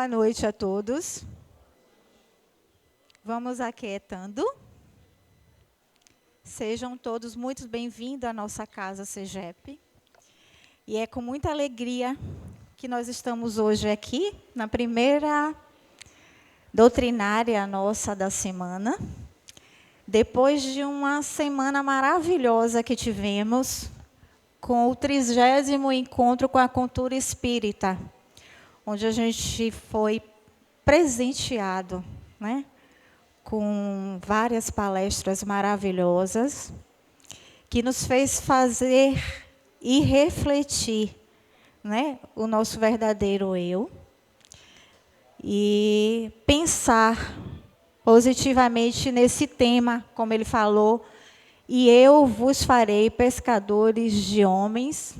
Boa noite a todos. Vamos aquietando. Sejam todos muito bem-vindos à nossa casa CEGEP. E é com muita alegria que nós estamos hoje aqui, na primeira doutrinária nossa da semana. Depois de uma semana maravilhosa que tivemos, com o 30º encontro com a cultura espírita, onde a gente foi presenteado, né, com várias palestras maravilhosas, que nos fez fazer e refletir, né, o nosso verdadeiro eu, e pensar positivamente nesse tema, como ele falou, e eu vos farei pescadores de homens.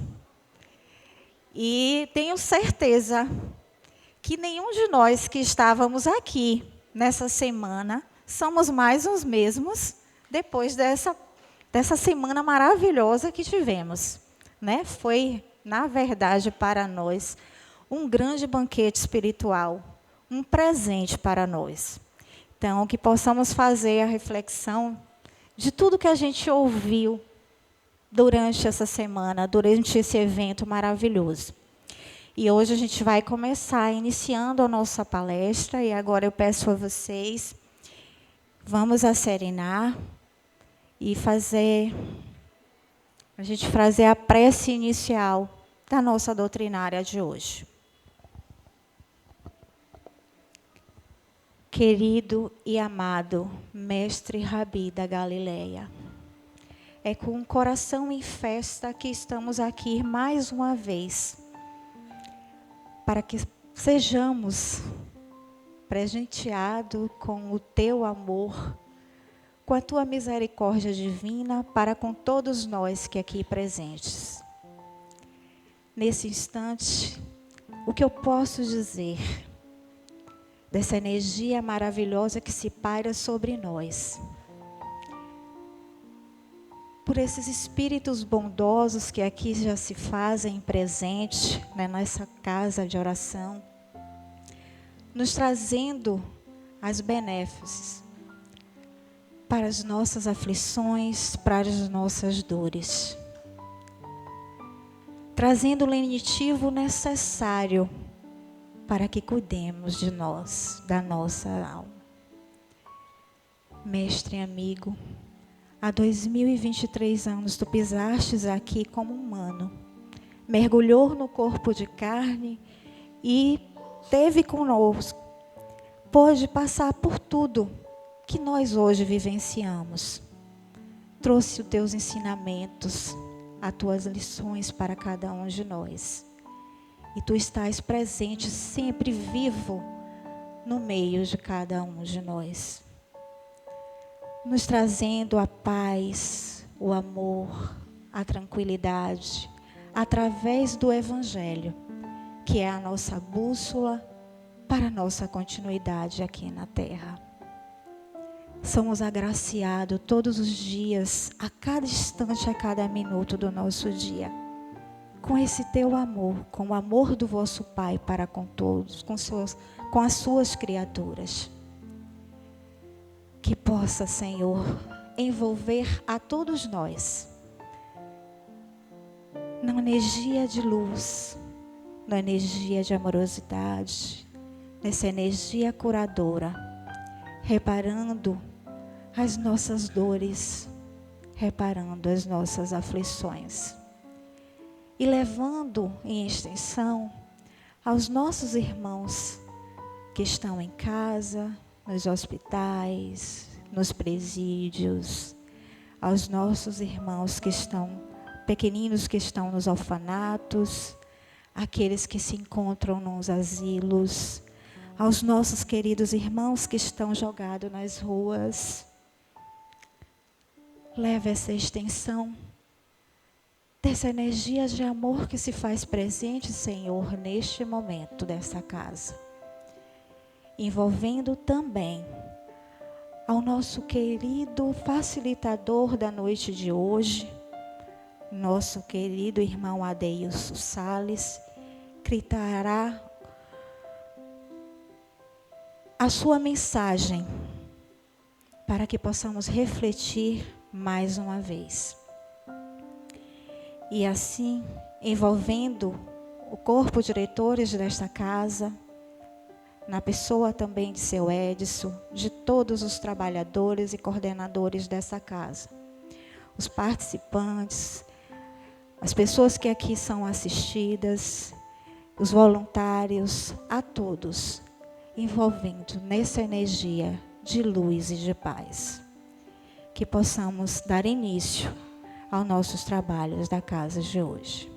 E tenho certeza que nenhum de nós que estávamos aqui nessa semana somos mais os mesmos depois dessa semana maravilhosa que tivemos, né? Foi, na verdade, para nós, um grande banquete espiritual, um presente para nós. Então, que possamos fazer a reflexão de tudo que a gente ouviu durante essa semana, durante esse evento maravilhoso. E hoje a gente vai começar iniciando a nossa palestra, e agora eu peço a vocês, vamos acerenar e a gente fazer a prece inicial da nossa doutrinária de hoje. Querido e amado Mestre Rabi da Galileia, é com o coração em festa que estamos aqui mais uma vez, para que sejamos presenteados com o teu amor, com a tua misericórdia divina para com todos nós que aqui presentes. Nesse instante, o que eu posso dizer dessa energia maravilhosa que se paira sobre nós, por esses espíritos bondosos que aqui já se fazem presente, né, nessa casa de oração, nos trazendo as benéficas para as nossas aflições, para as nossas dores, trazendo o lenitivo necessário para que cuidemos de nós, da nossa alma. Mestre amigo, há 2023 anos tu pisastes aqui como humano, mergulhou no corpo de carne e teve conosco, pôde passar por tudo que nós hoje vivenciamos. Trouxe os teus ensinamentos, as tuas lições para cada um de nós. E tu estás presente, sempre vivo, no meio de cada um de nós, nos trazendo a paz, o amor, a tranquilidade, através do Evangelho, que é a nossa bússola para a nossa continuidade aqui na Terra. Somos agraciados todos os dias, a cada instante, a cada minuto do nosso dia, com esse teu amor, com o amor do vosso Pai para com todos, com as suas criaturas. Que possa, Senhor, envolver a todos nós na energia de luz, na energia de amorosidade, nessa energia curadora, reparando as nossas dores, reparando as nossas aflições. E levando em extensão aos nossos irmãos que estão em casa, nos hospitais, nos presídios, aos nossos irmãos que estão, pequeninos que estão nos orfanatos, aqueles que se encontram nos asilos, aos nossos queridos irmãos que estão jogados nas ruas. Leve essa extensão dessa energia de amor que se faz presente, Senhor, neste momento dessa casa. Envolvendo também ao nosso querido facilitador da noite de hoje, nosso querido irmão Adeilson Salles, que trará a sua mensagem, para que possamos refletir mais uma vez. E assim, envolvendo o corpo de diretores desta casa, na pessoa também de seu Edson, de todos os trabalhadores e coordenadores dessa casa, os participantes, as pessoas que aqui são assistidas, os voluntários, a todos, envolvendo nessa energia de luz e de paz. Que possamos dar início aos nossos trabalhos da casa de hoje.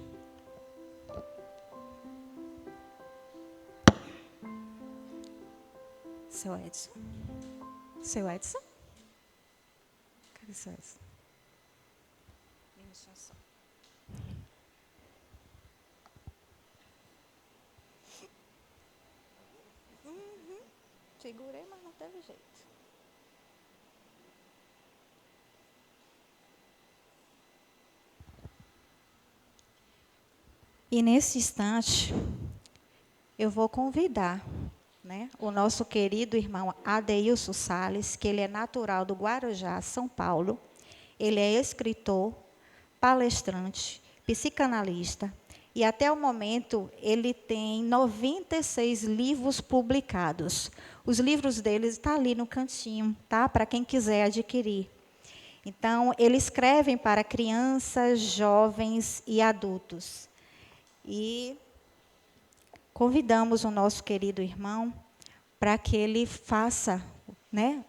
Seu Edson. Seu Edson? Cadê seu Edson? Só. Segurei, mas não teve jeito. E nesse instante, eu vou convidar, o nosso querido irmão Adeilson Salles, que ele é natural do Guarujá, São Paulo. Ele é escritor, palestrante, psicanalista, e até o momento ele tem 96 livros publicados. Os livros dele estão ali no cantinho, tá? Para quem quiser adquirir. Então, ele escreve para crianças, jovens e adultos. E convidamos o nosso querido irmão para que ele faça,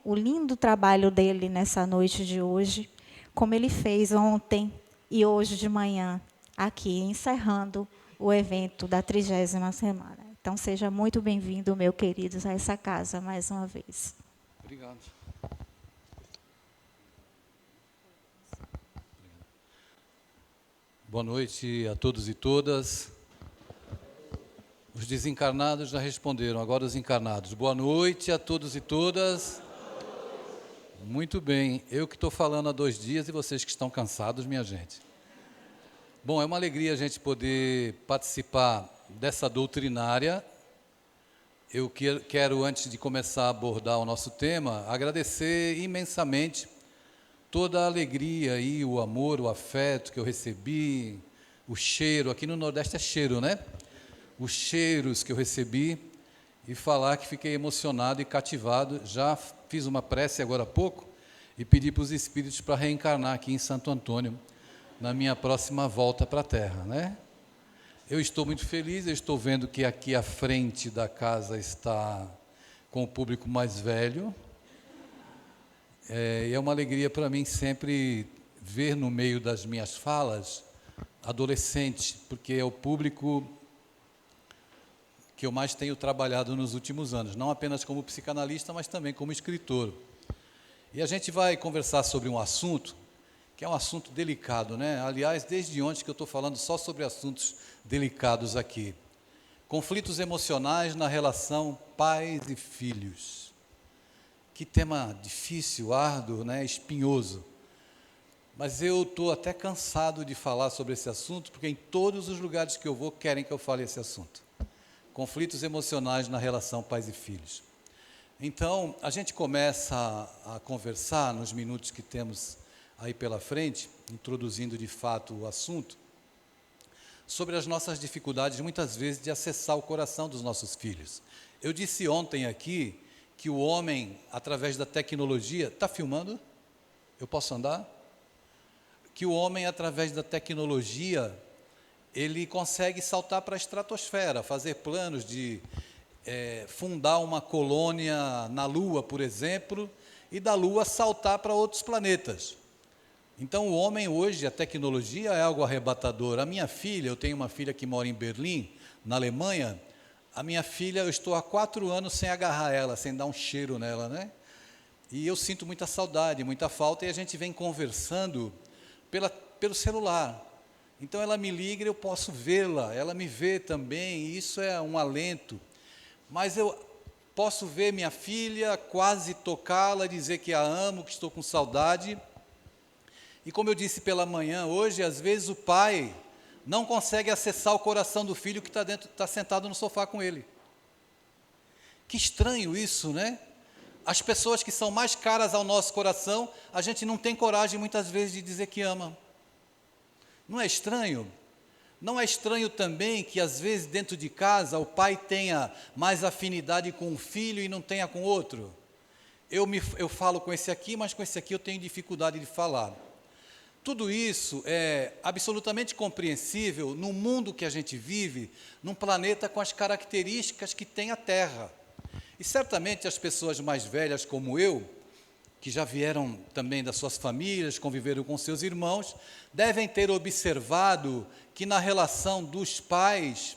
o lindo trabalho dele nessa noite de hoje, como ele fez ontem e hoje de manhã, aqui, encerrando o evento da 30ª semana. Então, seja muito bem-vindo, meu querido, a essa casa mais uma vez. Obrigado. Boa noite a todos e todas. Os desencarnados já responderam, agora os encarnados. Boa noite a todos e todas. Muito bem, eu que estou falando há 2 dias e vocês que estão cansados, minha gente. Bom, é uma alegria a gente poder participar dessa doutrinária. Eu quero, antes de começar a abordar o nosso tema, agradecer imensamente toda a alegria e o amor, o afeto que eu recebi, o cheiro, aqui no Nordeste é cheiro, né? Os cheiros que eu recebi e falar que fiquei emocionado e cativado. Já fiz uma prece agora há pouco e pedi para os espíritos para reencarnar aqui em Santo Antônio, na minha próxima volta para a Terra, né? Eu estou muito feliz, eu estou vendo que aqui à frente da casa está com o público mais velho. E é uma alegria para mim sempre ver no meio das minhas falas adolescente, porque é o público que eu mais tenho trabalhado nos últimos anos, não apenas como psicanalista, mas também como escritor. E a gente vai conversar sobre um assunto, que é um assunto delicado, né? Aliás, desde ontem que eu estou falando só sobre assuntos delicados aqui. Conflitos emocionais na relação pais e filhos. Que tema difícil, árduo, né? Espinhoso. Mas eu estou até cansado de falar sobre esse assunto, porque em todos os lugares que eu vou querem que eu fale esse assunto. Conflitos emocionais na relação pais e filhos. Então, a gente começa a conversar nos minutos que temos aí pela frente, introduzindo de fato o assunto, sobre as nossas dificuldades, muitas vezes, de acessar o coração dos nossos filhos. Eu disse ontem aqui que o homem, através da tecnologia... Está filmando? Eu posso andar? Que o homem, através da tecnologia, ele consegue saltar para a estratosfera, fazer planos de fundar uma colônia na Lua, por exemplo, e da Lua saltar para outros planetas. Então, o homem hoje, a tecnologia é algo arrebatador. A minha filha, eu tenho uma filha que mora em Berlim, na Alemanha. A minha filha, eu estou há 4 anos sem agarrar ela, sem dar um cheiro nela, né? E eu sinto muita saudade, muita falta, e a gente vem conversando pelo celular. Então, ela me liga e eu posso vê-la, ela me vê também, e isso é um alento. Mas eu posso ver minha filha, quase tocá-la, dizer que a amo, que estou com saudade. E como eu disse pela manhã, hoje, às vezes o pai não consegue acessar o coração do filho que está sentado no sofá com ele. Que estranho isso, né? As pessoas que são mais caras ao nosso coração, a gente não tem coragem muitas vezes de dizer que ama. Não é estranho? Não é estranho também que às vezes dentro de casa o pai tenha mais afinidade com um filho e não tenha com outro? Eu falo com esse aqui, mas com esse aqui eu tenho dificuldade de falar. Tudo isso é absolutamente compreensível no mundo que a gente vive, num planeta com as características que tem a Terra. E certamente as pessoas mais velhas como eu, que já vieram também das suas famílias, conviveram com seus irmãos, devem ter observado que na relação dos pais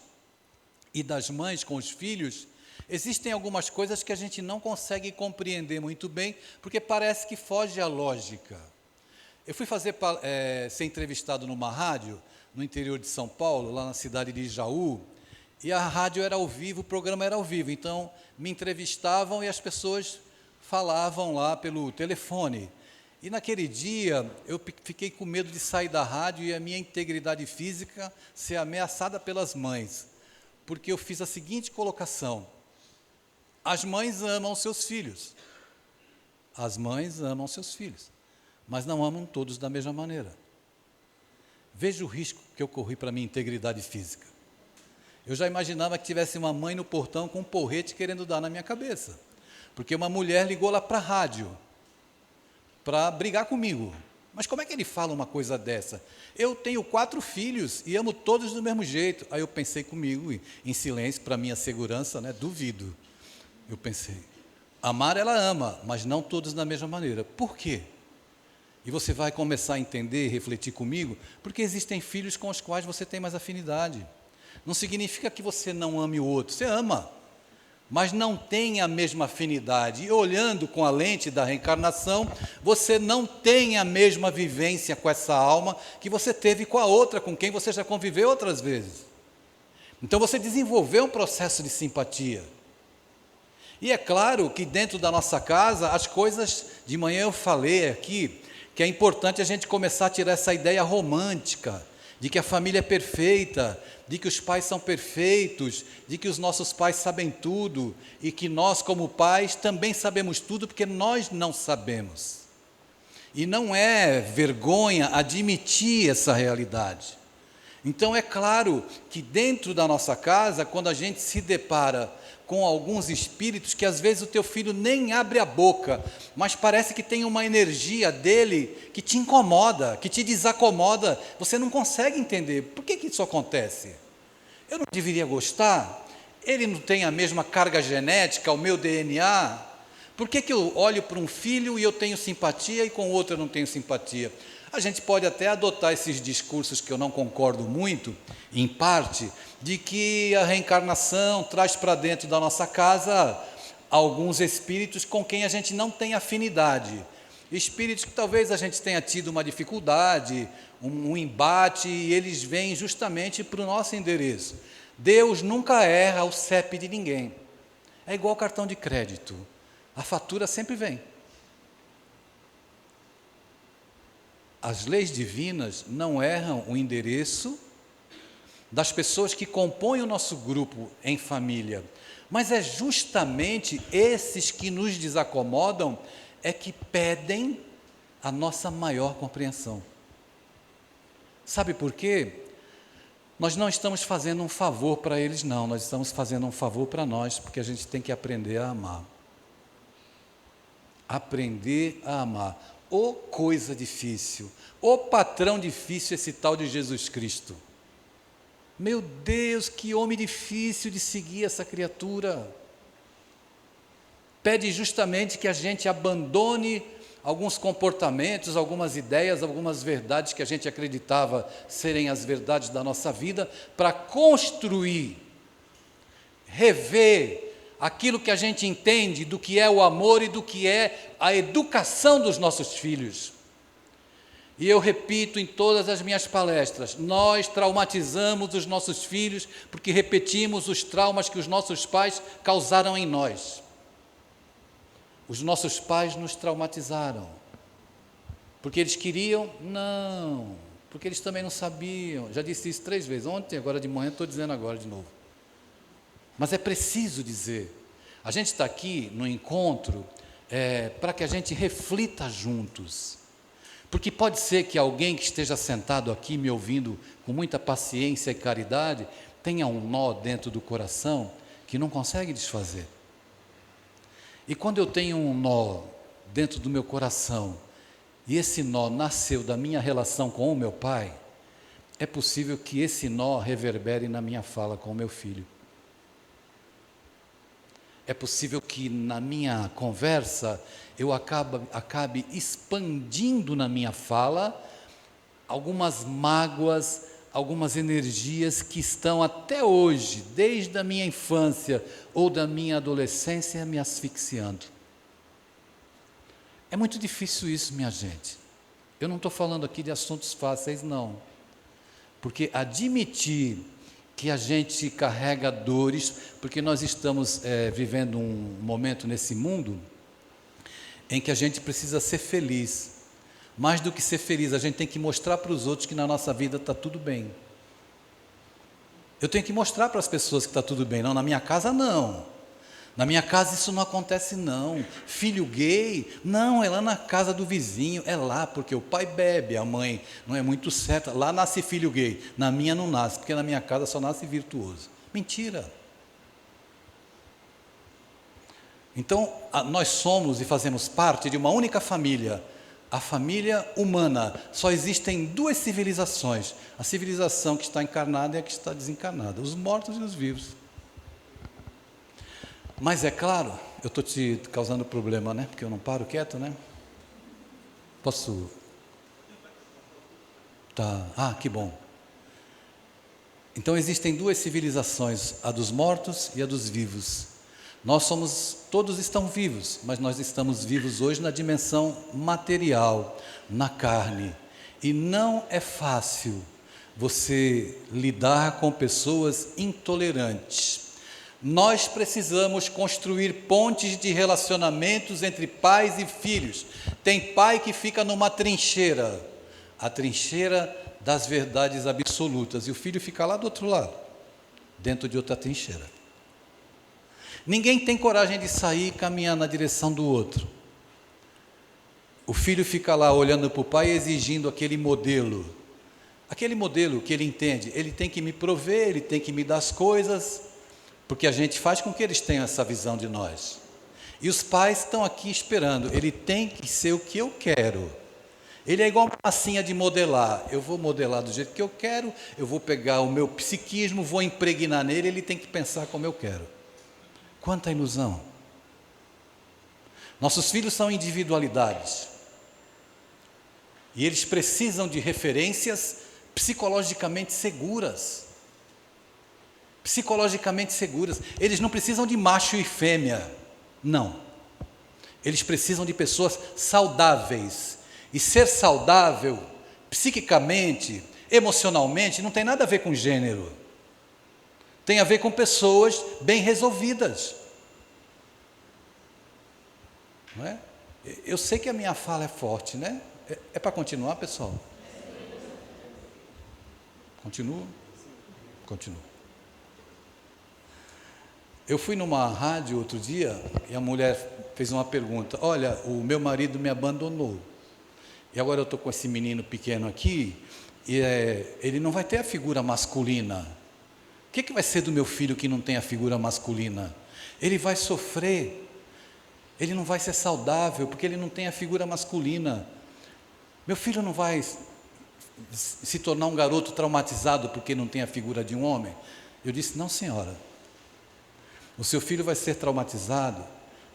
e das mães com os filhos, existem algumas coisas que a gente não consegue compreender muito bem, porque parece que foge à lógica. Eu fui ser entrevistado numa rádio, no interior de São Paulo, lá na cidade de Jaú, e a rádio era ao vivo, o programa era ao vivo, então me entrevistavam e as pessoas falavam lá pelo telefone. E naquele dia eu fiquei com medo de sair da rádio e a minha integridade física ser ameaçada pelas mães, porque eu fiz a seguinte colocação: as mães amam seus filhos, as mães amam seus filhos, mas não amam todos da mesma maneira. Veja o risco que eu corri para a minha integridade física. Eu já imaginava que tivesse uma mãe no portão com um porrete querendo dar na minha cabeça, porque uma mulher ligou lá para a rádio para brigar comigo. Mas como é que ele fala uma coisa dessa? Eu tenho 4 filhos e amo todos do mesmo jeito. Aí eu pensei comigo, em silêncio, para minha segurança, né? Duvido. Eu pensei, amar ela ama, mas não todos da mesma maneira. Por quê? E você vai começar a entender, refletir comigo, porque existem filhos com os quais você tem mais afinidade. Não significa que você não ame o outro, você ama, mas não tem a mesma afinidade. E olhando com a lente da reencarnação, você não tem a mesma vivência com essa alma que você teve com a outra, com quem você já conviveu outras vezes. Então você desenvolveu um processo de simpatia. E é claro que dentro da nossa casa, as coisas, de manhã eu falei aqui, que é importante a gente começar a tirar essa ideia romântica, de que a família é perfeita, de que os pais são perfeitos, de que os nossos pais sabem tudo, e que nós como pais também sabemos tudo, porque nós não sabemos. E não é vergonha admitir essa realidade. Então é claro que dentro da nossa casa, quando a gente se depara com alguns espíritos que às vezes o teu filho nem abre a boca, mas parece que tem uma energia dele que te incomoda, que te desacomoda, você não consegue entender. Por que isso acontece? Eu não deveria gostar? Ele não tem a mesma carga genética, o meu DNA? Por que eu olho para um filho e eu tenho simpatia e com o outro eu não tenho simpatia? A gente pode até adotar esses discursos que eu não concordo muito, em parte, de que a reencarnação traz para dentro da nossa casa alguns espíritos com quem a gente não tem afinidade. Espíritos que talvez a gente tenha tido uma dificuldade, um embate, e eles vêm justamente para o nosso endereço. Deus nunca erra o CEP de ninguém. É igual cartão de crédito. A fatura sempre vem. As leis divinas não erram o endereço das pessoas que compõem o nosso grupo em família, mas é justamente esses que nos desacomodam é que pedem a nossa maior compreensão. Sabe por quê? Nós não estamos fazendo um favor para eles, não, nós estamos fazendo um favor para nós, porque a gente tem que aprender a amar. Aprender a amar. Ô coisa difícil, ô patrão difícil esse tal de Jesus Cristo. Meu Deus, que homem difícil de seguir essa criatura. Pede justamente que a gente abandone alguns comportamentos, algumas ideias, algumas verdades que a gente acreditava serem as verdades da nossa vida, para construir, rever aquilo que a gente entende do que é o amor e do que é a educação dos nossos filhos. E eu repito em todas as minhas palestras, nós traumatizamos os nossos filhos porque repetimos os traumas que os nossos pais causaram em nós. Os nossos pais nos traumatizaram, porque eles queriam? Não, porque eles também não sabiam. Já disse isso 3 vezes, ontem, agora de manhã, estou dizendo agora de novo. Mas é preciso dizer, A gente está aqui no encontro para que a gente reflita juntos. Porque pode ser que alguém que esteja sentado aqui me ouvindo com muita paciência e caridade tenha um nó dentro do coração que não consegue desfazer. E quando eu tenho um nó dentro do meu coração e esse nó nasceu da minha relação com o meu pai, é possível que esse nó reverbere na minha fala com o meu filho. É possível que na minha conversa eu acabe expandindo na minha fala algumas mágoas, algumas energias que estão até hoje, desde a minha infância ou da minha adolescência, me asfixiando. É muito difícil isso, minha gente. Eu não estou falando aqui de assuntos fáceis, não. Porque admitir que a gente carrega dores, porque nós estamos vivendo um momento nesse mundo em que a gente precisa ser feliz. Mais do que ser feliz, a gente tem que mostrar para os outros que na nossa vida está tudo bem. Eu tenho que mostrar para as pessoas que está tudo bem. Não, na minha casa não. Na minha casa isso não acontece não. Filho gay, não, é lá na casa do vizinho, é lá, porque o pai bebe, a mãe não é muito certa. Lá nasce filho gay, na minha não nasce, porque na minha casa só nasce virtuoso. Mentira. Então, nós somos e fazemos parte de uma única família, a família humana. Só existem duas civilizações, a civilização que está encarnada e a que está desencarnada, os mortos e os vivos. Mas é claro, eu estou te causando problema, né? Porque eu não paro quieto, né? Posso? Tá. Que bom. Então existem duas civilizações, a dos mortos e a dos vivos. Todos estão vivos, mas nós estamos vivos hoje na dimensão material, na carne. E não é fácil você lidar com pessoas intolerantes. Nós precisamos construir pontes de relacionamentos entre pais e filhos. Tem pai que fica numa trincheira, a trincheira das verdades absolutas, e o filho fica lá do outro lado, dentro de outra trincheira. Ninguém tem coragem de sair e caminhar na direção do outro. O filho fica lá olhando para o pai, exigindo aquele modelo que ele entende. Ele tem que me prover, ele tem que me dar as coisas, porque a gente faz com que eles tenham essa visão de nós. E os pais estão aqui esperando, ele tem que ser o que eu quero. Ele é igual uma massinha de modelar, eu vou modelar do jeito que eu quero, eu vou pegar o meu psiquismo, vou impregnar nele, ele tem que pensar como eu quero. Quanta ilusão. Nossos filhos são individualidades, e eles precisam de referências psicologicamente seguras. Eles não precisam de macho e fêmea, não. Eles precisam de pessoas saudáveis. E ser saudável, psiquicamente, emocionalmente, não tem nada a ver com gênero. Tem a ver com pessoas bem resolvidas. Não é? Eu sei que a minha fala é forte, né? É para continuar, pessoal? Continua? Continua. Eu fui numa rádio outro dia e a mulher fez uma pergunta: olha, o meu marido me abandonou, e agora eu estou com esse menino pequeno aqui, e ele não vai ter a figura masculina. O que vai ser do meu filho que não tem a figura masculina? Ele vai sofrer, ele não vai ser saudável, porque ele não tem a figura masculina. Meu filho não vai se tornar um garoto traumatizado porque não tem a figura de um homem? Eu disse: não, senhora. O seu filho vai ser traumatizado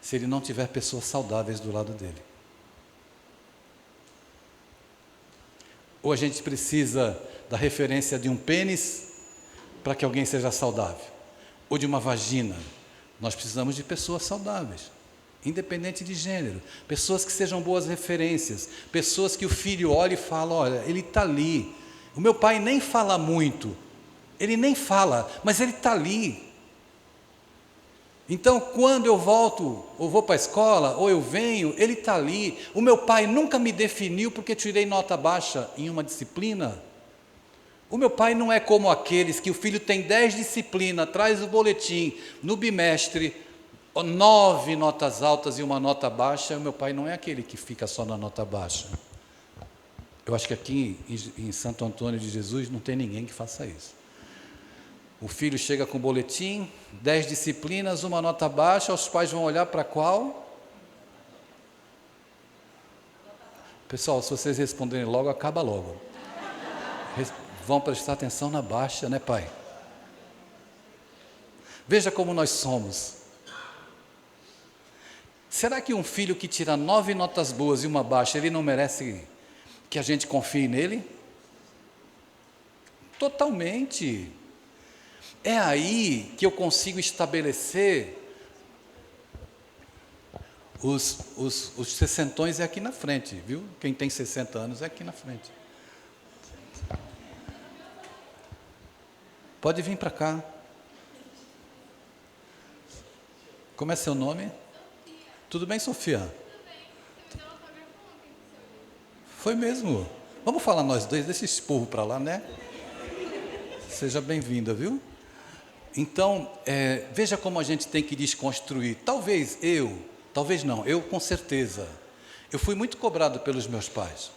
se ele não tiver pessoas saudáveis do lado dele. Ou a gente precisa da referência de um pênis para que alguém seja saudável, ou de uma vagina. Nós precisamos de pessoas saudáveis, independente de gênero, pessoas que sejam boas referências, pessoas que o filho olha e fala: olha, ele está ali. O meu pai nem fala muito, ele nem fala, mas ele está ali. Então, quando eu volto, ou vou para a escola, ou eu venho, ele está ali. O meu pai nunca me definiu porque tirei nota baixa em uma disciplina. O meu pai não é como aqueles que o filho tem 10 disciplinas, traz o boletim no bimestre, 9 notas altas e uma nota baixa, o meu pai não é aquele que fica só na nota baixa. Eu acho que aqui em Santo Antônio de Jesus não tem ninguém que faça isso. O filho chega com boletim, 10 disciplinas, uma nota baixa, os pais vão olhar para qual? Pessoal, se vocês responderem logo, acaba logo. Vão prestar atenção na baixa, né, pai? Veja como nós somos. Será que um filho que tira 9 notas boas e uma baixa, ele não merece que a gente confie nele? Totalmente. É aí que eu consigo estabelecer os 60 é aqui na frente, viu? Quem tem 60 anos é aqui na frente. Pode vir para cá. Como é seu nome? Tudo bem, Sofia? Foi mesmo. Vamos falar nós dois, deixa esse povo para lá, né? Seja bem-vinda, viu? Então, veja como a gente tem que desconstruir. Talvez não, eu com certeza. Eu fui muito cobrado pelos meus pais.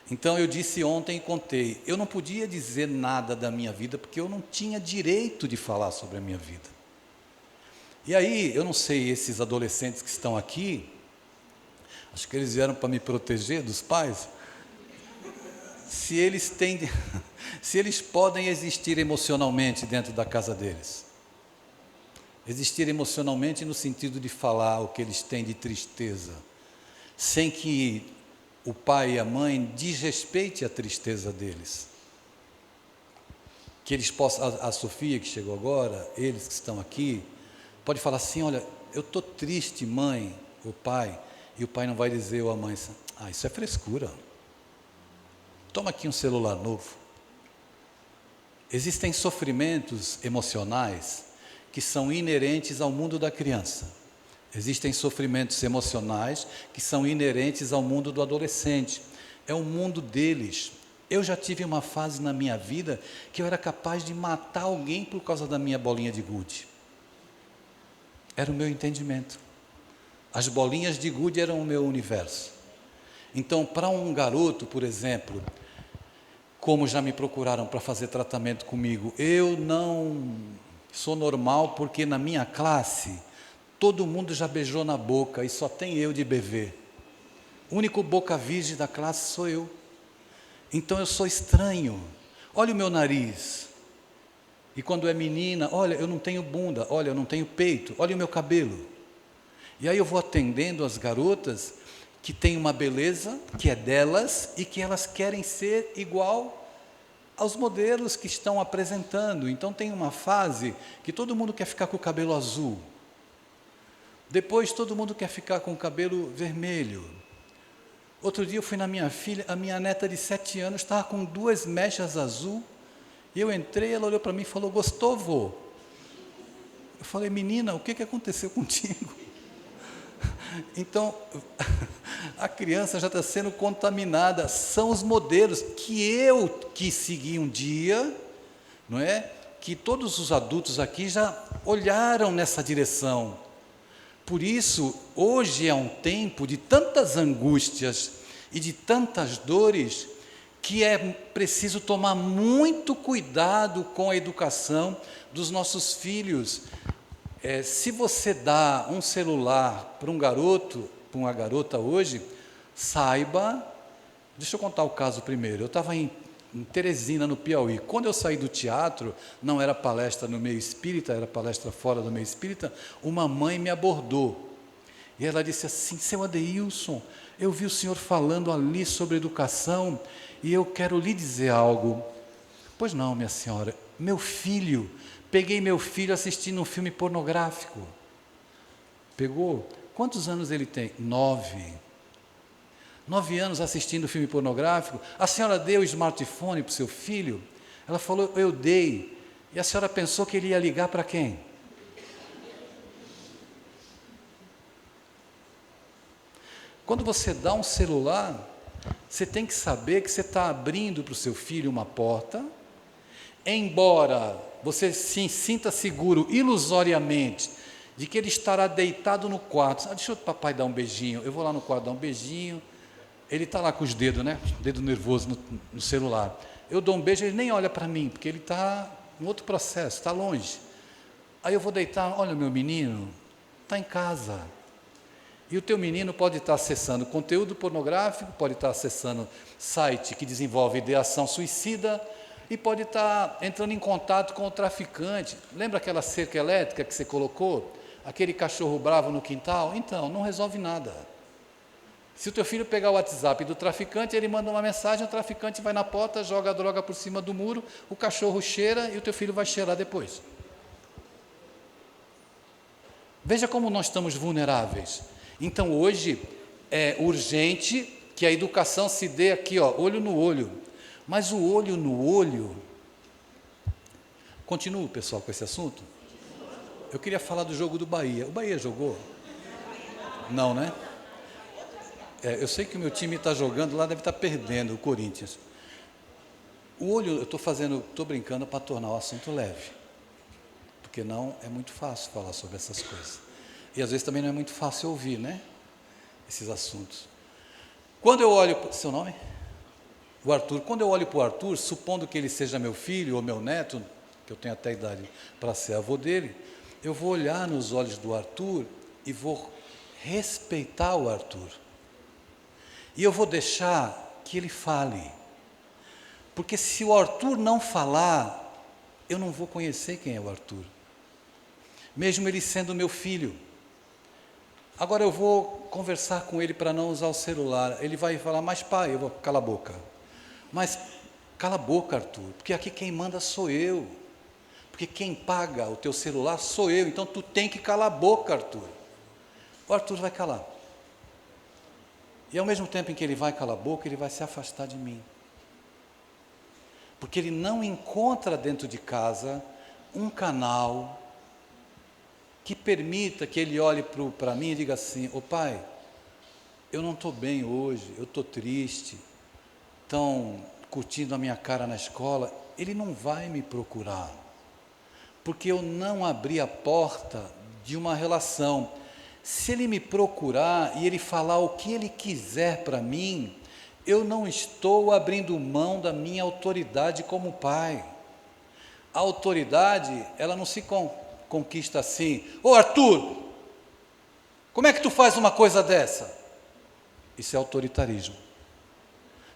Então, eu disse ontem e contei, eu não podia dizer nada da minha vida, porque eu não tinha direito de falar sobre a minha vida. E aí, eu não sei, esses adolescentes que estão aqui, acho que eles vieram para me proteger dos pais, se eles podem existir emocionalmente dentro da casa deles. Existir emocionalmente no sentido de falar o que eles têm de tristeza, sem que o pai e a mãe desrespeite a tristeza deles. Que eles possam, a Sofia que chegou agora, eles que estão aqui, pode falar assim, olha, eu estou triste, mãe, ou pai, e o pai não vai dizer, ou a mãe, isso é frescura. Toma aqui um celular novo. Existem sofrimentos emocionais que são inerentes ao mundo da criança. Existem sofrimentos emocionais que são inerentes ao mundo do adolescente. É o mundo deles. Eu já tive uma fase na minha vida que eu era capaz de matar alguém por causa da minha bolinha de gude. Era o meu entendimento. As bolinhas de gude eram o meu universo. Então, para um garoto, por exemplo, como já me procuraram para fazer tratamento comigo, eu não sou normal porque na minha classe todo mundo já beijou na boca e só tem eu de bebê. O único boca virgem da classe sou eu. Então eu sou estranho. Olha o meu nariz. E quando é menina, olha, eu não tenho bunda, olha, eu não tenho peito, olha o meu cabelo. E aí eu vou atendendo as garotas que têm uma beleza que é delas e que elas querem ser igual aos modelos que estão apresentando. Então tem uma fase que todo mundo quer ficar com o cabelo azul. Depois todo mundo quer ficar com o cabelo vermelho. Outro dia eu fui na minha filha, a minha neta de 7 anos estava com 2 mechas azul. E eu entrei, ela olhou para mim e falou, gostou, vô? Eu falei, menina, o que aconteceu contigo? Então, a criança já está sendo contaminada, são os modelos que eu quis seguir um dia, não é? Que todos os adultos aqui já olharam nessa direção. Por isso, hoje é um tempo de tantas angústias e de tantas dores, que é preciso tomar muito cuidado com a educação dos nossos filhos. Se você dá um celular para um garoto, para uma garota hoje, saiba, deixa eu contar o caso primeiro, eu estava em Teresina, no Piauí, quando eu saí do teatro, não era palestra no meio espírita, era palestra fora do meio espírita, uma mãe me abordou, e ela disse assim, seu Adeilson, eu vi o senhor falando ali sobre educação, e eu quero lhe dizer algo. Pois não, minha senhora, peguei meu filho assistindo um filme pornográfico. Pegou? Quantos anos ele tem? 9. 9 anos assistindo filme pornográfico. A senhora deu o smartphone para o seu filho? Ela falou, eu dei. E a senhora pensou que ele ia ligar para quem? Quando você dá um celular, você tem que saber que você está abrindo para o seu filho uma porta, embora você se sinta seguro ilusoriamente de que ele estará deitado no quarto. Deixa o papai dar um beijinho. Eu vou lá no quarto dar um beijinho. Ele está lá com os dedos, né? Dedo nervoso no celular. Eu dou um beijo, ele nem olha para mim, porque ele está em outro processo, está longe. Aí eu vou deitar, olha, meu menino, está em casa. E o teu menino pode estar acessando conteúdo pornográfico, pode estar acessando site que desenvolve ideação suicida, e pode estar entrando em contato com o traficante. Lembra aquela cerca elétrica que você colocou? Aquele cachorro bravo no quintal? Então, não resolve nada. Se o teu filho pegar o WhatsApp do traficante, ele manda uma mensagem, o traficante vai na porta, joga a droga por cima do muro, o cachorro cheira e o teu filho vai cheirar depois. Veja como nós estamos vulneráveis. Então, hoje, é urgente que a educação se dê aqui, ó, olho no olho. Mas o olho no olho... Continuo, pessoal, com esse assunto? Eu queria falar do jogo do Bahia. O Bahia jogou? Não, né? Eu sei que o meu time está jogando lá, deve estar perdendo, o Corinthians. O olho, eu estou brincando para tornar o assunto leve. Porque não é muito fácil falar sobre essas coisas. E às vezes também não é muito fácil ouvir, né? Esses assuntos. Quando eu olho... Seu nome? O Arthur. Quando eu olho para o Arthur, supondo que ele seja meu filho ou meu neto, que eu tenho até idade para ser avô dele, eu vou olhar nos olhos do Arthur e vou respeitar o Arthur. E eu vou deixar que ele fale. Porque se o Arthur não falar, eu não vou conhecer quem é o Arthur. Mesmo ele sendo meu filho. Agora eu vou conversar com ele para não usar o celular. Ele vai falar, mas pai, eu vou, cala a boca. Mas cala a boca, Arthur, porque aqui quem manda sou eu. Porque quem paga o teu celular sou eu. Então tu tem que calar a boca, Arthur. O Arthur vai calar. E ao mesmo tempo em que ele vai calar a boca, ele vai se afastar de mim. Porque ele não encontra dentro de casa um canal que permita que ele olhe para mim e diga assim, ô pai, eu não estou bem hoje, eu estou triste, estão curtindo a minha cara na escola. Ele não vai me procurar, porque eu não abri a porta de uma relação. Se ele me procurar e ele falar o que ele quiser para mim, eu não estou abrindo mão da minha autoridade como pai. A autoridade, ela não se conquista assim. Ô Arthur, como é que tu faz uma coisa dessa? Isso é autoritarismo.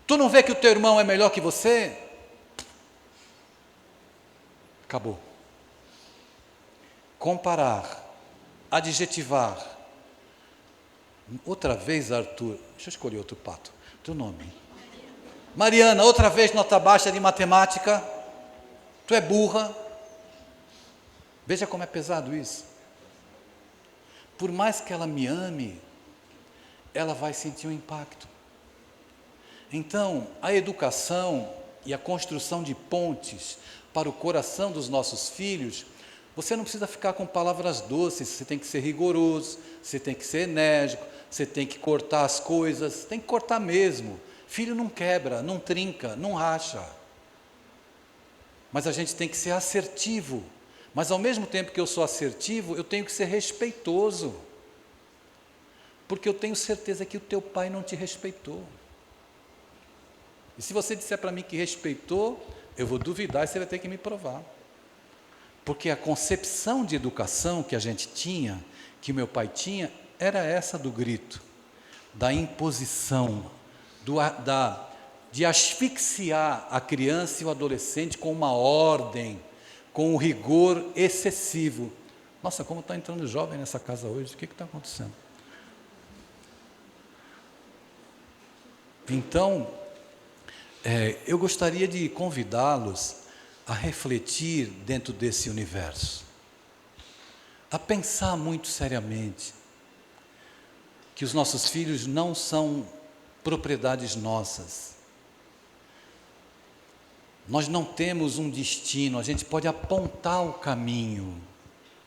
Tu não vê que o teu irmão é melhor que você? Acabou. Comparar, adjetivar. Outra vez, Arthur, deixa eu escolher outro pato. Teu nome? Mariana, outra vez nota baixa de matemática. Tu é burra. Veja como é pesado isso. Por mais que ela me ame, ela vai sentir um impacto. Então, a educação e a construção de pontes para o coração dos nossos filhos, você não precisa ficar com palavras doces, você tem que ser rigoroso, você tem que ser enérgico, você tem que cortar as coisas, tem que cortar mesmo. Filho não quebra, não trinca, não racha. Mas a gente tem que ser assertivo. Mas ao mesmo tempo que eu sou assertivo, eu tenho que ser respeitoso. Porque eu tenho certeza que o teu pai não te respeitou. E se você disser para mim que respeitou, eu vou duvidar e você vai ter que me provar. Porque a concepção de educação que a gente tinha, que o meu pai tinha, era essa do grito, da imposição, de asfixiar a criança e o adolescente com uma ordem, com um rigor excessivo. Nossa, como está entrando jovem nessa casa hoje, o que está acontecendo? Então, eu gostaria de convidá-los a refletir dentro desse universo, a pensar muito seriamente que os nossos filhos não são propriedades nossas. Nós não temos um destino, a gente pode apontar o caminho.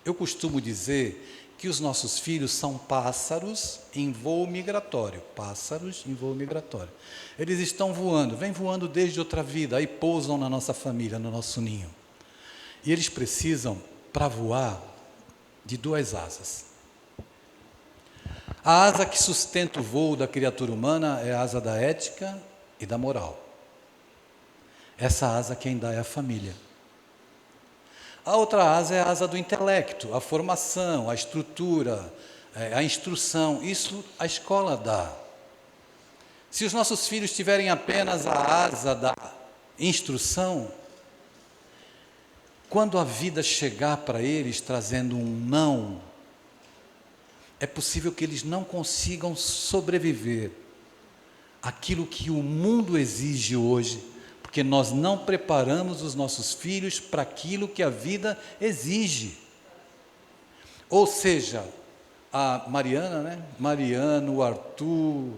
Eu costumo dizer que os nossos filhos são pássaros em voo migratório. Pássaros em voo migratório. Eles estão voando, vêm voando desde outra vida, aí pousam na nossa família, no nosso ninho. E eles precisam, para voar, de duas asas. A asa que sustenta o voo da criatura humana é a asa da ética e da moral. Essa asa quem dá é a família. A outra asa é a asa do intelecto, a formação, a estrutura, a instrução. Isso a escola dá. Se os nossos filhos tiverem apenas a asa da instrução, quando a vida chegar para eles trazendo um não, é possível que eles não consigam sobreviver àquilo que o mundo exige hoje, porque nós não preparamos os nossos filhos para aquilo que a vida exige. Ou seja, a Mariana, né? Mariano, o Arthur,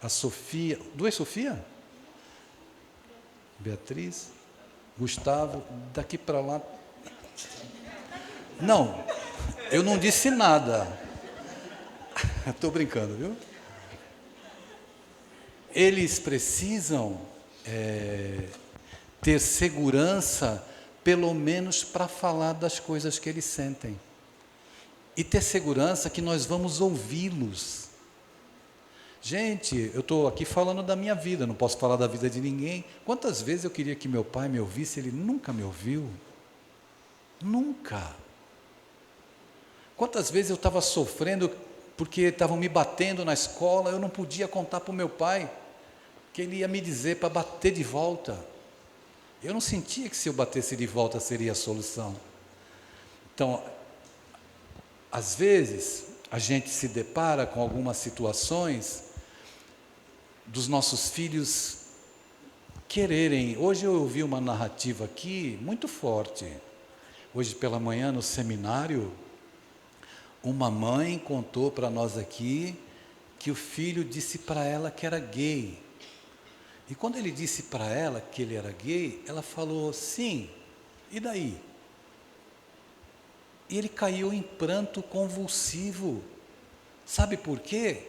a Sofia, duas Sofia? Beatriz, Gustavo, daqui para lá. Não, eu não disse nada. Estou brincando, viu? Eles precisam ter segurança, pelo menos para falar das coisas que eles sentem. E ter segurança que nós vamos ouvi-los. Gente, eu estou aqui falando da minha vida, não posso falar da vida de ninguém. Quantas vezes eu queria que meu pai me ouvisse, ele nunca me ouviu. Nunca. Quantas vezes eu estava sofrendo porque estavam me batendo na escola, eu não podia contar para o meu pai, que ele ia me dizer para bater de volta. Eu não sentia que se eu batesse de volta seria a solução. Então, às vezes, a gente se depara com algumas situações dos nossos filhos quererem. Hoje eu ouvi uma narrativa aqui muito forte. Hoje pela manhã no seminário, uma mãe contou para nós aqui que o filho disse para ela que era gay. E quando ele disse para ela que ele era gay, ela falou, sim, e daí? E ele caiu em pranto convulsivo. Sabe por quê?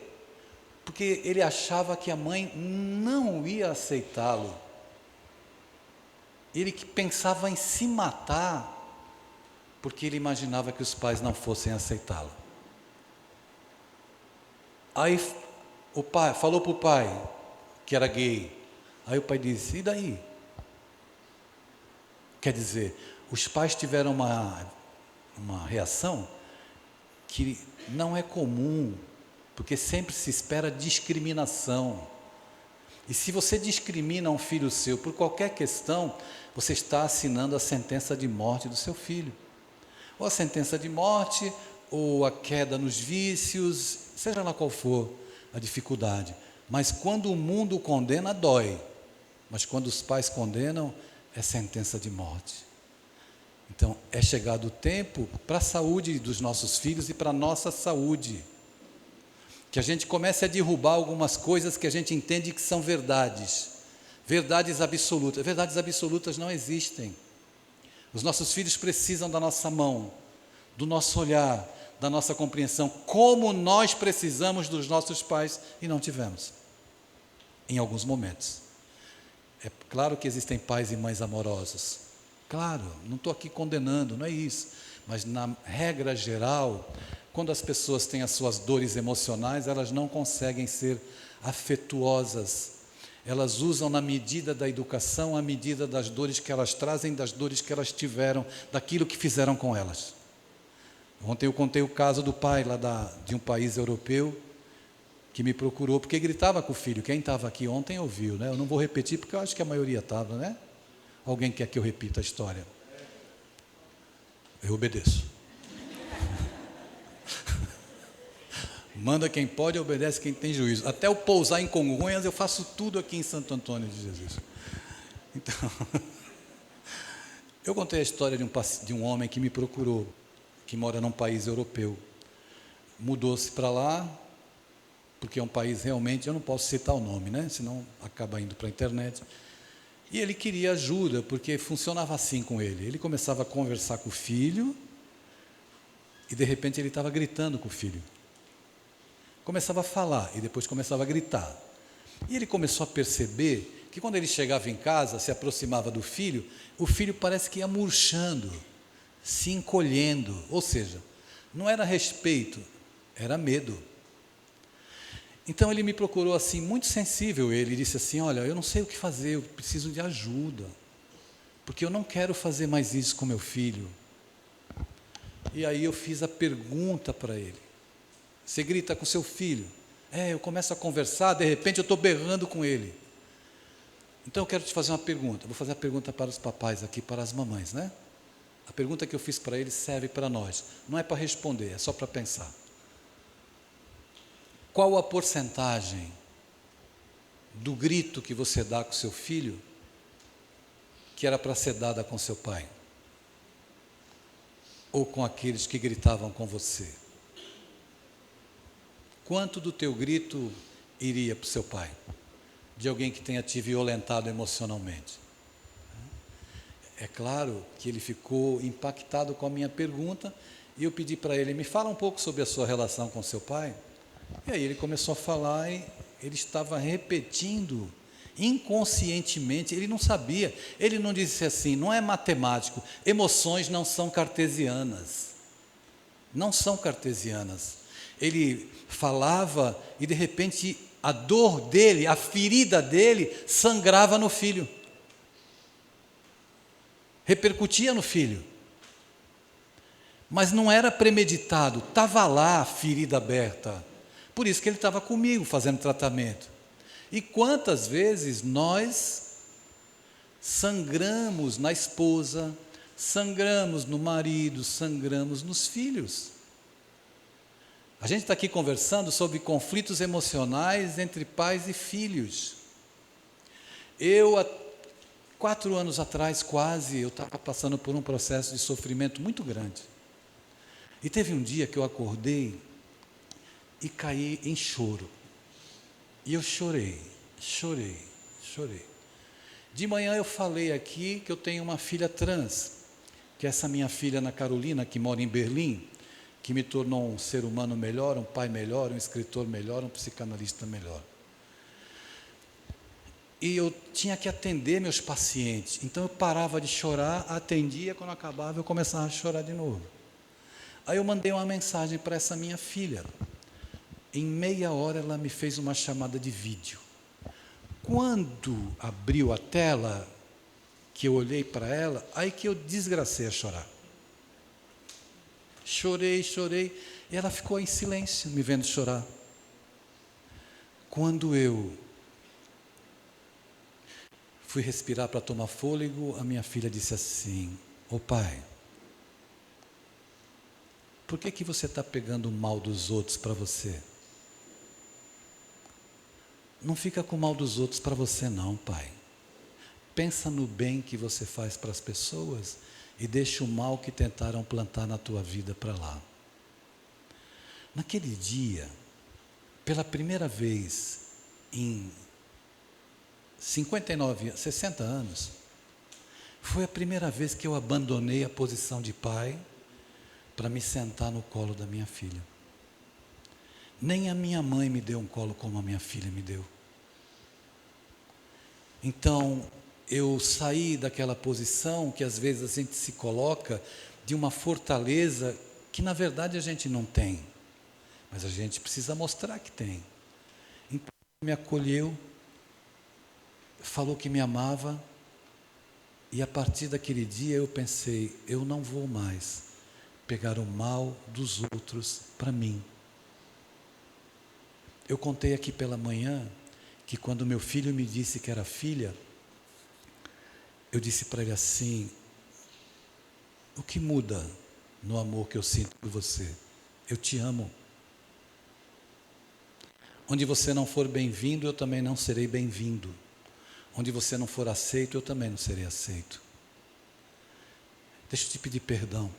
Porque ele achava que a mãe não ia aceitá-lo. Ele que pensava em se matar, porque ele imaginava que os pais não fossem aceitá-lo. Aí o pai falou para o pai que era gay. Aí o pai disse, e daí? Quer dizer, os pais tiveram uma reação que não é comum, porque sempre se espera discriminação. E se você discrimina um filho seu por qualquer questão, você está assinando a sentença de morte do seu filho. Ou a sentença de morte, ou a queda nos vícios, seja lá qual for a dificuldade. Mas quando o mundo condena, dói. Mas quando os pais condenam, é sentença de morte. Então, é chegado o tempo para a saúde dos nossos filhos e para a nossa saúde. Que a gente comece a derrubar algumas coisas que a gente entende que são verdades. Verdades absolutas. Verdades absolutas não existem. Os nossos filhos precisam da nossa mão, do nosso olhar, da nossa compreensão, como nós precisamos dos nossos pais e não tivemos, em alguns momentos. É claro que existem pais e mães amorosos, claro, não estou aqui condenando, não é isso, mas na regra geral, quando as pessoas têm as suas dores emocionais, elas não conseguem ser afetuosas, elas usam na medida da educação, a medida das dores que elas trazem, das dores que elas tiveram, daquilo que fizeram com elas. Ontem eu contei o caso do pai lá de um país europeu, que me procurou, porque gritava com o filho. Quem estava aqui ontem ouviu, né? Eu não vou repetir, porque eu acho que a maioria estava, né? Alguém quer que eu repita a história? Eu obedeço. Manda quem pode, obedece quem tem juízo. Até eu pousar em Congonhas, eu faço tudo aqui em Santo Antônio de Jesus. Então, eu contei a história de um homem que me procurou, que mora num país europeu. Mudou-se para lá, porque é um país realmente, eu não posso citar o nome, né? Senão acaba indo para a internet. E ele queria ajuda, porque funcionava assim com ele. Ele começava a conversar com o filho, e de repente ele estava gritando com o filho. Começava a falar, e depois começava a gritar. E ele começou a perceber que quando ele chegava em casa, se aproximava do filho, o filho parece que ia murchando, se encolhendo. Ou seja, Não era respeito, era medo. Então ele me procurou assim, muito sensível. Ele disse assim: olha, eu não sei o que fazer, eu preciso de ajuda, porque eu não quero fazer mais isso com meu filho. E aí eu fiz a pergunta para ele: você grita com seu filho? Eu começo a conversar, de repente eu estou berrando com ele. Então eu quero te fazer uma pergunta. Vou fazer a pergunta para os papais aqui, para as mamães, né? A pergunta que eu fiz para eles serve para nós. Não é para responder, é só para pensar. Qual a porcentagem do grito que você dá com seu filho que era para ser dada com seu pai? Ou com aqueles que gritavam com você? Quanto do teu grito iria para o seu pai? De alguém que tenha te violentado emocionalmente? É claro que ele ficou impactado com a minha pergunta, e eu pedi para ele: me fala um pouco sobre a sua relação com seu pai. E aí ele começou a falar, e ele estava repetindo inconscientemente, ele não sabia, ele não disse assim, não é matemático, emoções não são cartesianas, não são cartesianas. Ele falava e de repente a dor dele, a ferida dele sangrava no filho, repercutia no filho, mas não era premeditado, estava lá a ferida aberta. Por isso que ele estava comigo fazendo tratamento. E quantas vezes nós sangramos na esposa, sangramos no marido, sangramos nos filhos. A gente está aqui conversando sobre conflitos emocionais entre pais e filhos. Eu, há 4 anos atrás, quase, eu estava passando por um processo de sofrimento muito grande. E teve um dia que eu acordei e caí em choro. E eu chorei. De manhã eu falei aqui que eu tenho uma filha trans, que é essa minha filha Ana Carolina, que mora em Berlim, que me tornou um ser humano melhor, um pai melhor, um escritor melhor, um psicanalista melhor. E eu tinha que atender meus pacientes, então eu parava de chorar, atendia, quando acabava eu começava a chorar de novo. Aí eu mandei uma mensagem para essa minha filha. Em meia hora ela me fez uma chamada de vídeo. Quando abriu a tela, que eu olhei para ela, aí que eu desgracei a chorar. Chorei, e ela ficou em silêncio, me vendo chorar. Quando eu fui respirar para tomar fôlego, a minha filha disse assim: ô pai, por que você está pegando o mal dos outros para você? Não fica com o mal dos outros para você não, pai. Pensa no bem que você faz para as pessoas e deixa o mal que tentaram plantar na tua vida para lá. Naquele dia, pela primeira vez em 60 anos, foi a primeira vez que eu abandonei a posição de pai para me sentar no colo da minha filha. Nem a minha mãe me deu um colo como a minha filha me deu. Então, eu saí daquela posição que às vezes a gente se coloca, de uma fortaleza que na verdade a gente não tem, mas a gente precisa mostrar que tem. Então, me acolheu, falou que me amava, e a partir daquele dia eu pensei: eu não vou mais pegar o mal dos outros para mim. Eu contei aqui pela manhã que quando meu filho me disse que era filha, eu disse para ele assim: o que muda no amor que eu sinto por você? Eu te amo. Onde você não for bem-vindo, eu também não serei bem-vindo. Onde você não for aceito, eu também não serei aceito. Deixa eu te pedir perdão.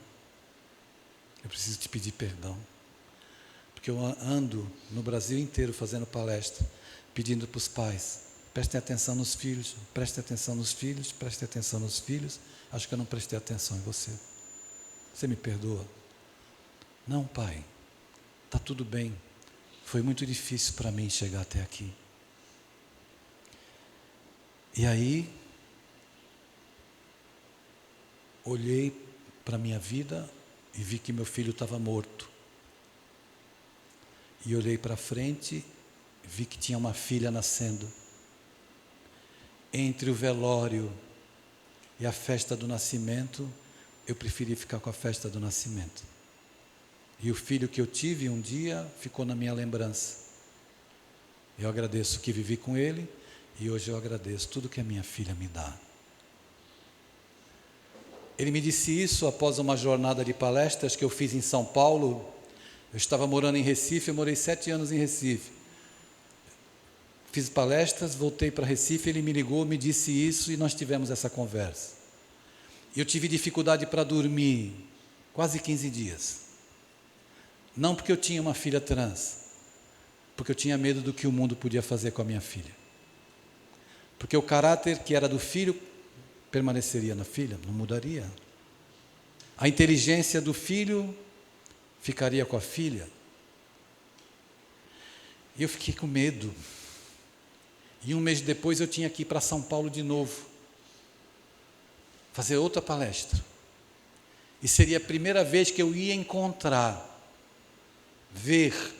Eu preciso te pedir perdão. Porque eu ando no Brasil inteiro fazendo palestra, pedindo para os pais: prestem atenção nos filhos, prestem atenção nos filhos, prestem atenção nos filhos. Acho que eu não prestei atenção em você. Você me perdoa? Não, pai, está tudo bem. Foi muito difícil para mim chegar até aqui. E aí, olhei para a minha vida e vi que meu filho estava morto. E olhei para frente, vi que tinha uma filha nascendo. Entre o velório e a festa do nascimento, eu preferi ficar com a festa do nascimento. E o filho que eu tive um dia ficou na minha lembrança. Eu agradeço que vivi com ele e hoje eu agradeço tudo que a minha filha me dá. Ele me disse isso após uma jornada de palestras que eu fiz em São Paulo. Eu estava morando em Recife, eu morei 7 anos em Recife. Fiz palestras, voltei para Recife, ele me ligou, me disse isso e nós tivemos essa conversa. Eu tive dificuldade para dormir, quase 15 dias. Não porque eu tinha uma filha trans, porque eu tinha medo do que o mundo podia fazer com a minha filha. Porque o caráter que era do filho permaneceria na filha, não mudaria. A inteligência do filho ficaria com a filha. E eu fiquei com medo. E um mês depois eu tinha que ir para São Paulo de novo, fazer outra palestra. E seria a primeira vez que eu ia encontrar, ver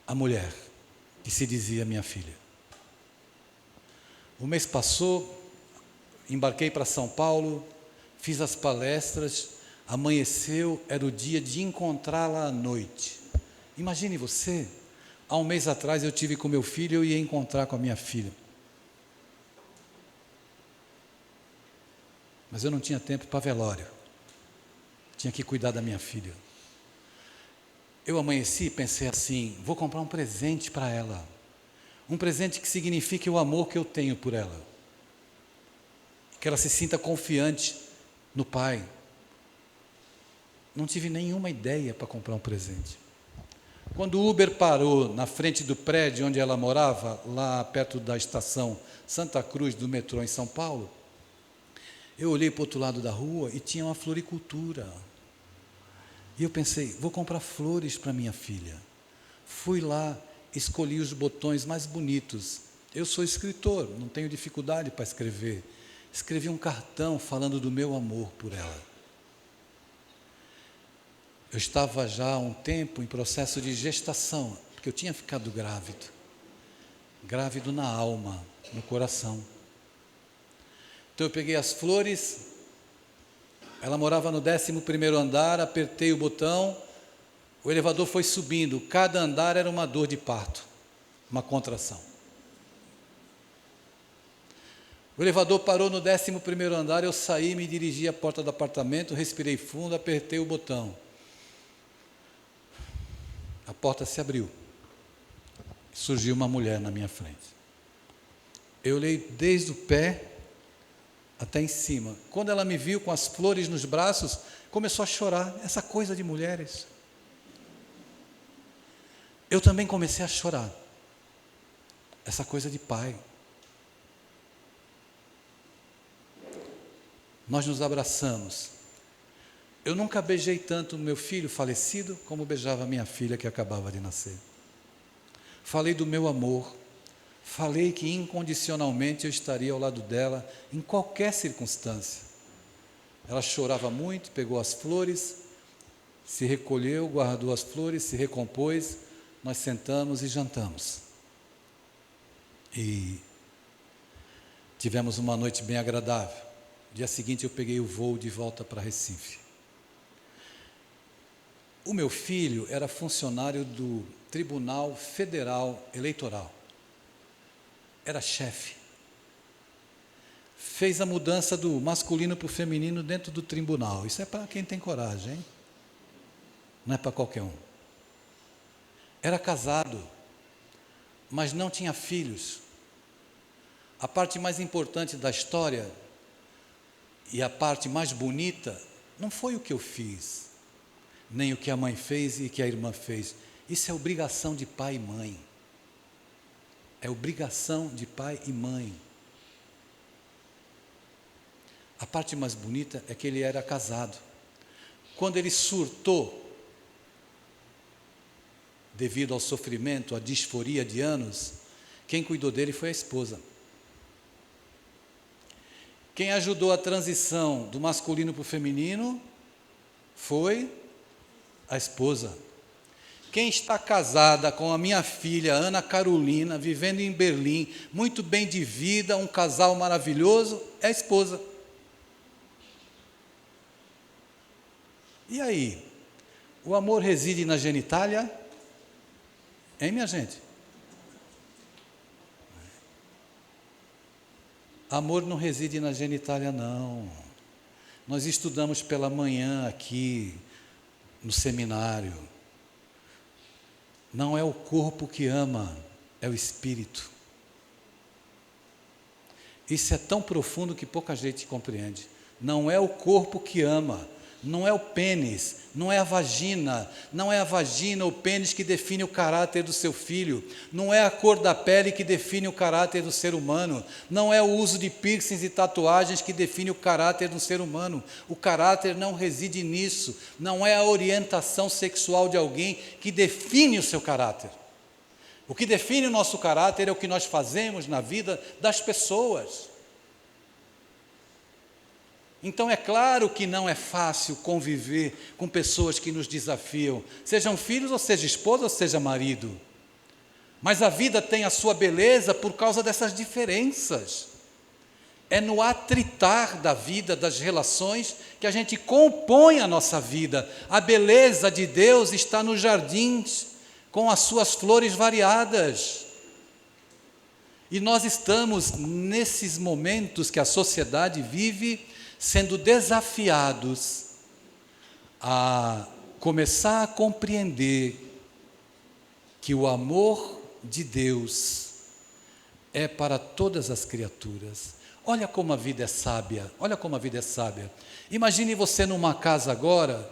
a mulher que se dizia minha filha. O mês passou, embarquei para São Paulo, fiz as palestras, amanheceu, era o dia de encontrá-la à noite. Imagine você, há um mês atrás eu tive com meu filho, eu ia encontrar com a minha filha. Mas eu não tinha tempo para velório, tinha que cuidar da minha filha. Eu amanheci e pensei assim, vou comprar um presente para ela. Um presente que signifique o amor que eu tenho por ela. Que ela se sinta confiante no pai. Não tive nenhuma ideia para comprar um presente. Quando o Uber parou na frente do prédio onde ela morava, lá perto da estação Santa Cruz do metrô em São Paulo, eu olhei para o outro lado da rua e tinha uma floricultura. E eu pensei, vou comprar flores para minha filha. Fui lá, escolhi os botões mais bonitos. Eu sou escritor, não tenho dificuldade para escrever. Escrevi um cartão falando do meu amor por ela. Eu estava já há um tempo em processo de gestação, porque eu tinha ficado grávido. Grávido na alma, no coração. Então eu peguei as flores, ela morava no 11º andar, apertei o botão, o elevador foi subindo, cada andar era uma dor de parto, uma contração. O elevador parou no 11º andar, eu saí, me dirigi à porta do apartamento, respirei fundo, apertei o botão. A porta se abriu, surgiu uma mulher na minha frente. Eu olhei desde o pé até em cima. Quando ela me viu com as flores nos braços, começou a chorar. Essa coisa de mulheres. Eu também comecei a chorar. Essa coisa de pai. Nós nos abraçamos. Eu nunca beijei tanto meu filho falecido como beijava minha filha que acabava de nascer. Falei do meu amor. Falei que incondicionalmente eu estaria ao lado dela em qualquer circunstância. Ela chorava muito, pegou as flores, se recolheu, guardou as flores, se recompôs, nós sentamos e jantamos. E tivemos uma noite bem agradável. No dia seguinte eu peguei o voo de volta para Recife. O meu filho era funcionário do Tribunal Federal Eleitoral. Era chefe. Fez a mudança do masculino para o feminino dentro do tribunal. Isso é para quem tem coragem, hein? Não é para qualquer um. Era casado, mas não tinha filhos. A parte mais importante da história e a parte mais bonita não foi o que eu fiz, nem o que a mãe fez e que a irmã fez. Isso é obrigação de pai e mãe. É obrigação de pai e mãe. A parte mais bonita é que ele era casado. Quando ele surtou, devido ao sofrimento, à disforia de anos, quem cuidou dele foi a esposa. Quem ajudou a transição do masculino para o feminino foi a esposa. Quem está casada com a minha filha, Ana Carolina, vivendo em Berlim, muito bem de vida, um casal maravilhoso, é a esposa. E aí? O amor reside na genitália? Hein, minha gente? Amor não reside na genitália, não. Nós estudamos pela manhã aqui, no seminário. Não é o corpo que ama, é o espírito. Isso é tão profundo que pouca gente compreende. Não é o corpo que ama, não é o pênis, não é a vagina ou o pênis que define o caráter do seu filho, não é a cor da pele que define o caráter do ser humano, não é o uso de piercings e tatuagens que define o caráter do ser humano. O caráter não reside nisso, não é a orientação sexual de alguém que define o seu caráter. O que define o nosso caráter é o que nós fazemos na vida das pessoas. Então é claro que não é fácil conviver com pessoas que nos desafiam, sejam filhos, ou seja esposa, ou seja marido. Mas a vida tem a sua beleza por causa dessas diferenças. É no atritar da vida, das relações, que a gente compõe a nossa vida. A beleza de Deus está nos jardins, com as suas flores variadas. E nós estamos, nesses momentos que a sociedade vive, sendo desafiados a começar a compreender que o amor de Deus é para todas as criaturas. Olha como a vida é sábia, olha como a vida é sábia. Imagine você numa casa agora,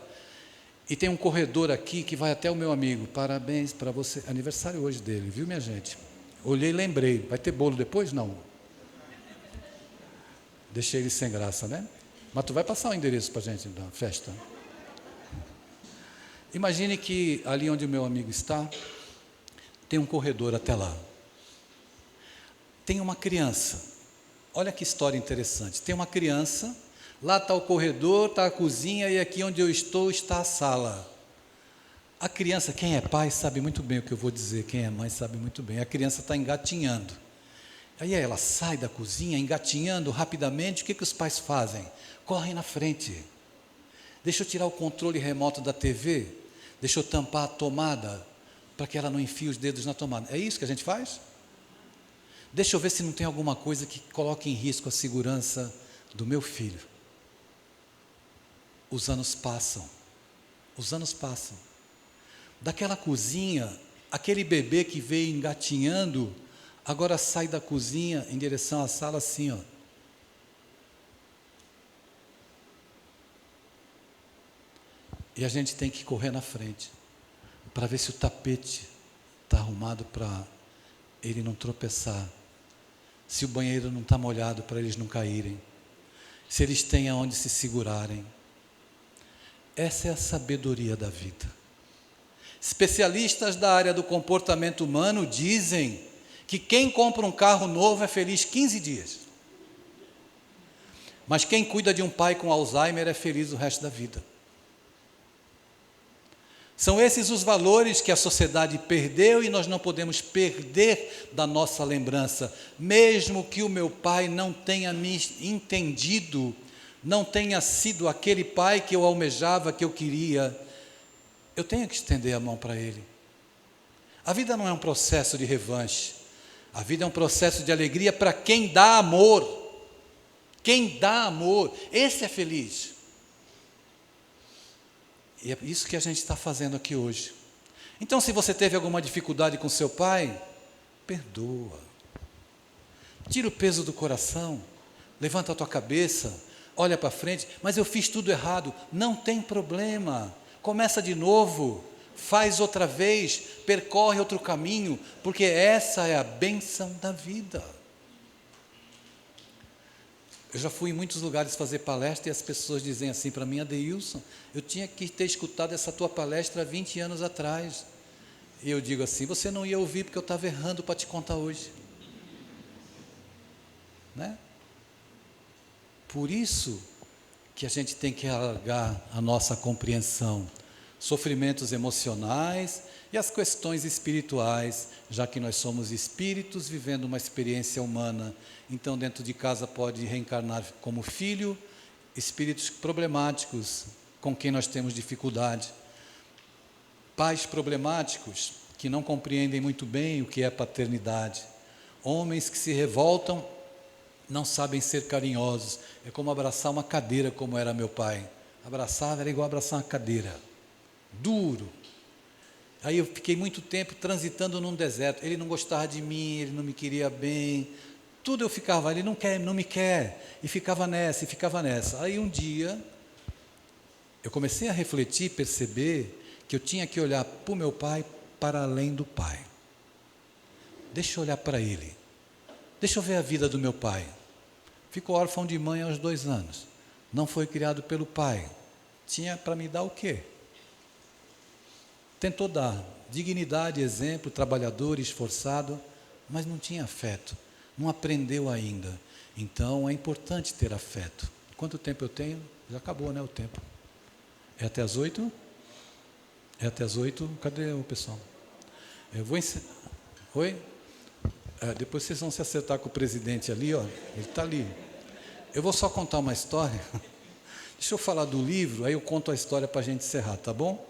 e tem um corredor aqui que vai até o meu amigo. Parabéns para você, aniversário hoje dele, viu, minha gente? Olhei e lembrei, vai ter bolo depois? Não. Deixei ele sem graça, né? Mas tu vai passar o endereço para a gente da festa. Imagine que ali onde o meu amigo está, tem um corredor até lá. Tem uma criança. Olha que história interessante. Tem uma criança, lá está o corredor, está a cozinha, e aqui onde eu estou está a sala. A criança, quem é pai sabe muito bem o que eu vou dizer, quem é mãe sabe muito bem. A criança está engatinhando. Aí ela sai da cozinha, engatinhando rapidamente. O que os pais fazem? Correm na frente. Deixa eu tirar o controle remoto da TV. Deixa eu tampar a tomada, para que ela não enfie os dedos na tomada. É isso que a gente faz? Deixa eu ver se não tem alguma coisa que coloque em risco a segurança do meu filho. Os anos passam. Os anos passam. Daquela cozinha, aquele bebê que veio engatinhando, agora sai da cozinha em direção à sala assim, ó. E a gente tem que correr na frente, para ver se o tapete está arrumado para ele não tropeçar, se o banheiro não está molhado para eles não caírem, se eles têm aonde se segurarem. Essa é a sabedoria da vida. Especialistas da área do comportamento humano dizem que quem compra um carro novo é feliz 15 dias. Mas quem cuida de um pai com Alzheimer é feliz o resto da vida. São esses os valores que a sociedade perdeu e nós não podemos perder da nossa lembrança. Mesmo que o meu pai não tenha me entendido, não tenha sido aquele pai que eu almejava, que eu queria, eu tenho que estender a mão para ele. A vida não é um processo de revanche. A vida é um processo de alegria para quem dá amor. Quem dá amor, esse é feliz. E é isso que a gente está fazendo aqui hoje. Então, se você teve alguma dificuldade com seu pai, perdoa. Tira o peso do coração, levanta a tua cabeça, olha para frente. Mas eu fiz tudo errado. Não tem problema. Começa de novo, faz outra vez, percorre outro caminho, porque essa é a bênção da vida. Eu já fui em muitos lugares fazer palestra e as pessoas dizem assim para mim: Adeilson, eu tinha que ter escutado essa tua palestra há 20 anos atrás. E eu digo assim: você não ia ouvir porque eu estava errando para te contar hoje. Né? Por isso que a gente tem que alargar a nossa compreensão, sofrimentos emocionais e as questões espirituais, já que nós somos espíritos vivendo uma experiência humana. Então, dentro de casa pode reencarnar como filho, espíritos problemáticos com quem nós temos dificuldade, pais problemáticos que não compreendem muito bem o que é paternidade, homens que se revoltam, não sabem ser carinhosos. É como abraçar uma cadeira, como era meu pai. Abraçava, era igual abraçar uma cadeira, duro. Aí eu fiquei muito tempo transitando num deserto. Ele não gostava de mim, ele não me queria bem, tudo eu ficava, ele não quer, não me quer, e ficava nessa, e ficava nessa. Aí um dia, eu comecei a refletir, perceber que eu tinha que olhar para o meu pai, para além do pai. Deixa eu olhar para ele, deixa eu ver a vida do meu pai. Ficou órfão de mãe aos 2 anos, não foi criado pelo pai, tinha para me dar o quê? Tentou dar dignidade, exemplo, trabalhador, esforçado, mas não tinha afeto, não aprendeu ainda. Então é importante ter afeto. Quanto tempo eu tenho? Já acabou, né, o tempo. É até as 8? É até as 8? Cadê o pessoal? Eu vou ensinar. Oi? Depois vocês vão se acertar com o presidente ali, ó. Ele está ali. Eu vou só contar uma história. Deixa eu falar do livro, aí eu conto a história para a gente encerrar, tá bom?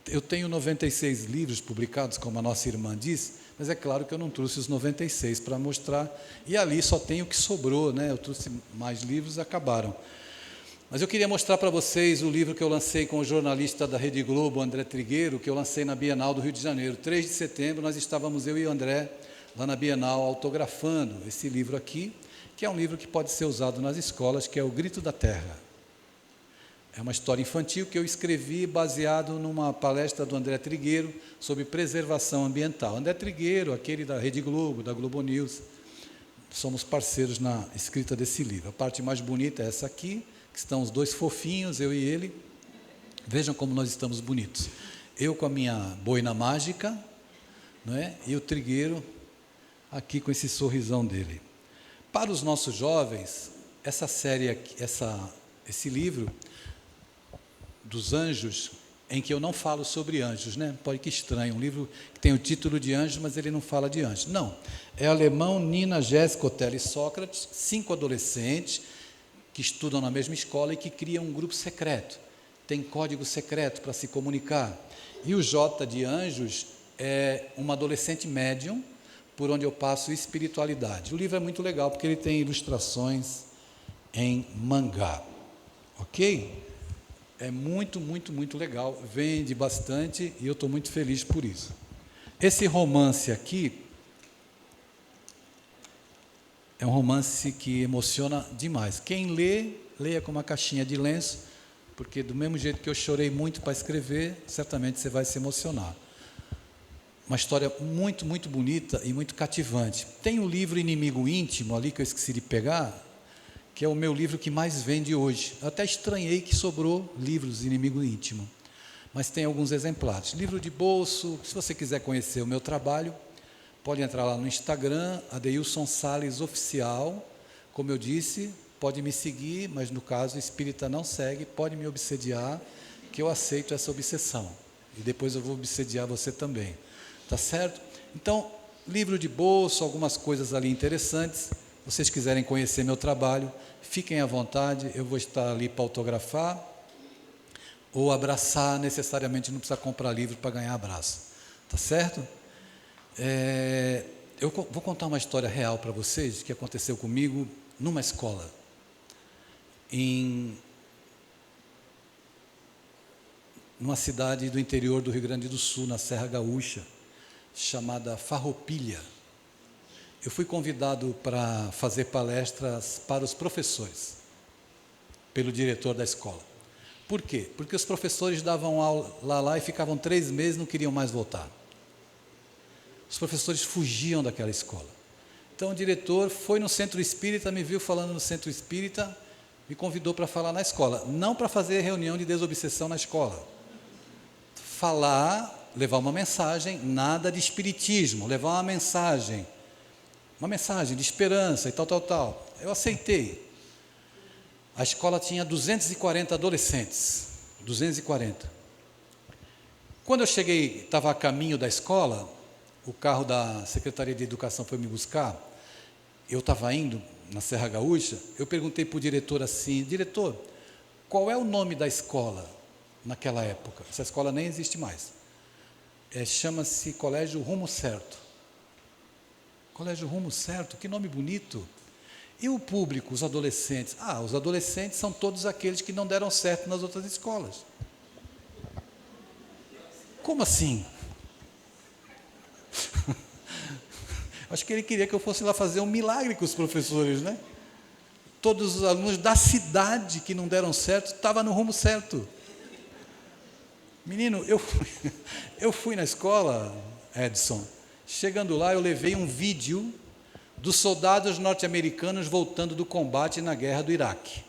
Eu tenho 96 livros publicados, como a nossa irmã disse, mas é claro que eu não trouxe os 96 para mostrar, e ali só tem o que sobrou, né? Eu trouxe mais livros, acabaram. Mas eu queria mostrar para vocês o livro que eu lancei com o jornalista da Rede Globo, André Trigueiro, que eu lancei na Bienal do Rio de Janeiro. 3 de setembro, nós estávamos, eu e o André, lá na Bienal, autografando esse livro aqui, que é um livro que pode ser usado nas escolas, que é O Grito da Terra. É uma história infantil que eu escrevi baseado numa palestra do André Trigueiro sobre preservação ambiental. André Trigueiro, aquele da Rede Globo, da Globo News, somos parceiros na escrita desse livro. A parte mais bonita é essa aqui, que estão os 2 fofinhos, eu e ele. Vejam como nós estamos bonitos. Eu com a minha boina mágica, não é? E o Trigueiro aqui com esse sorrisão dele. Para os nossos jovens, essa série aqui, esse livro dos anjos, em que eu não falo sobre anjos, né? Pode que estranho, um livro que tem o título de anjos, mas ele não fala de anjos. Não, é alemão, Nina, Jéssica, Otelo e Sócrates, 5 adolescentes que estudam na mesma escola e que criam um grupo secreto. Tem código secreto para se comunicar. E o J de Anjos é uma adolescente médium, por onde eu passo espiritualidade. O livro é muito legal, porque ele tem ilustrações em mangá. Ok? É muito, muito, muito legal. Vende bastante e eu estou muito feliz por isso. Esse romance aqui é um romance que emociona demais. Quem lê, leia com uma caixinha de lenço, porque do mesmo jeito que eu chorei muito para escrever, certamente você vai se emocionar. Uma história muito, muito bonita e muito cativante. Tem o livro Inimigo Íntimo, ali que eu esqueci de pegar, que é o meu livro que mais vende hoje. Eu até estranhei que sobrou livros Inimigo Íntimo, mas tem alguns exemplares. Livro de bolso, se você quiser conhecer o meu trabalho, pode entrar lá no Instagram, Adeilson Sales Oficial. Como eu disse, pode me seguir, mas no caso espírita não segue, pode me obsediar, que eu aceito essa obsessão. E depois eu vou obsediar você também. Tá certo? Então, livro de bolso, algumas coisas ali interessantes. Se vocês quiserem conhecer meu trabalho, fiquem à vontade, eu vou estar ali para autografar ou abraçar, necessariamente não precisa comprar livro para ganhar abraço. Tá certo? Eu vou contar uma história real para vocês, que aconteceu comigo numa escola, numa cidade do interior do Rio Grande do Sul, na Serra Gaúcha, chamada Farroupilha. Eu fui convidado para fazer palestras para os professores, pelo diretor da escola. Por quê? Porque os professores davam aula lá e ficavam 3 meses e não queriam mais voltar. Os professores fugiam daquela escola. Então o diretor foi no centro espírita, me viu falando no centro espírita, me convidou para falar na escola. Não para fazer reunião de desobsessão na escola. Falar, levar uma mensagem, nada de espiritismo, levar uma mensagem de esperança e tal. Eu aceitei. A escola tinha 240 adolescentes, 240. Quando eu cheguei, estava a caminho da escola, o carro da Secretaria de Educação foi me buscar, eu estava indo na Serra Gaúcha, eu perguntei para o diretor assim, diretor, qual é o nome da escola naquela época? Essa escola nem existe mais. Chama-se Colégio Rumo Certo. Colégio Rumo Certo, que nome bonito. E o público, os adolescentes? Os adolescentes são todos aqueles que não deram certo nas outras escolas. Como assim? Acho que ele queria que eu fosse lá fazer um milagre com os professores, né? Todos os alunos da cidade que não deram certo, estavam no rumo certo. Menino, eu fui na escola, Edson, chegando lá eu levei um vídeo dos soldados norte-americanos voltando do combate na guerra do Iraque.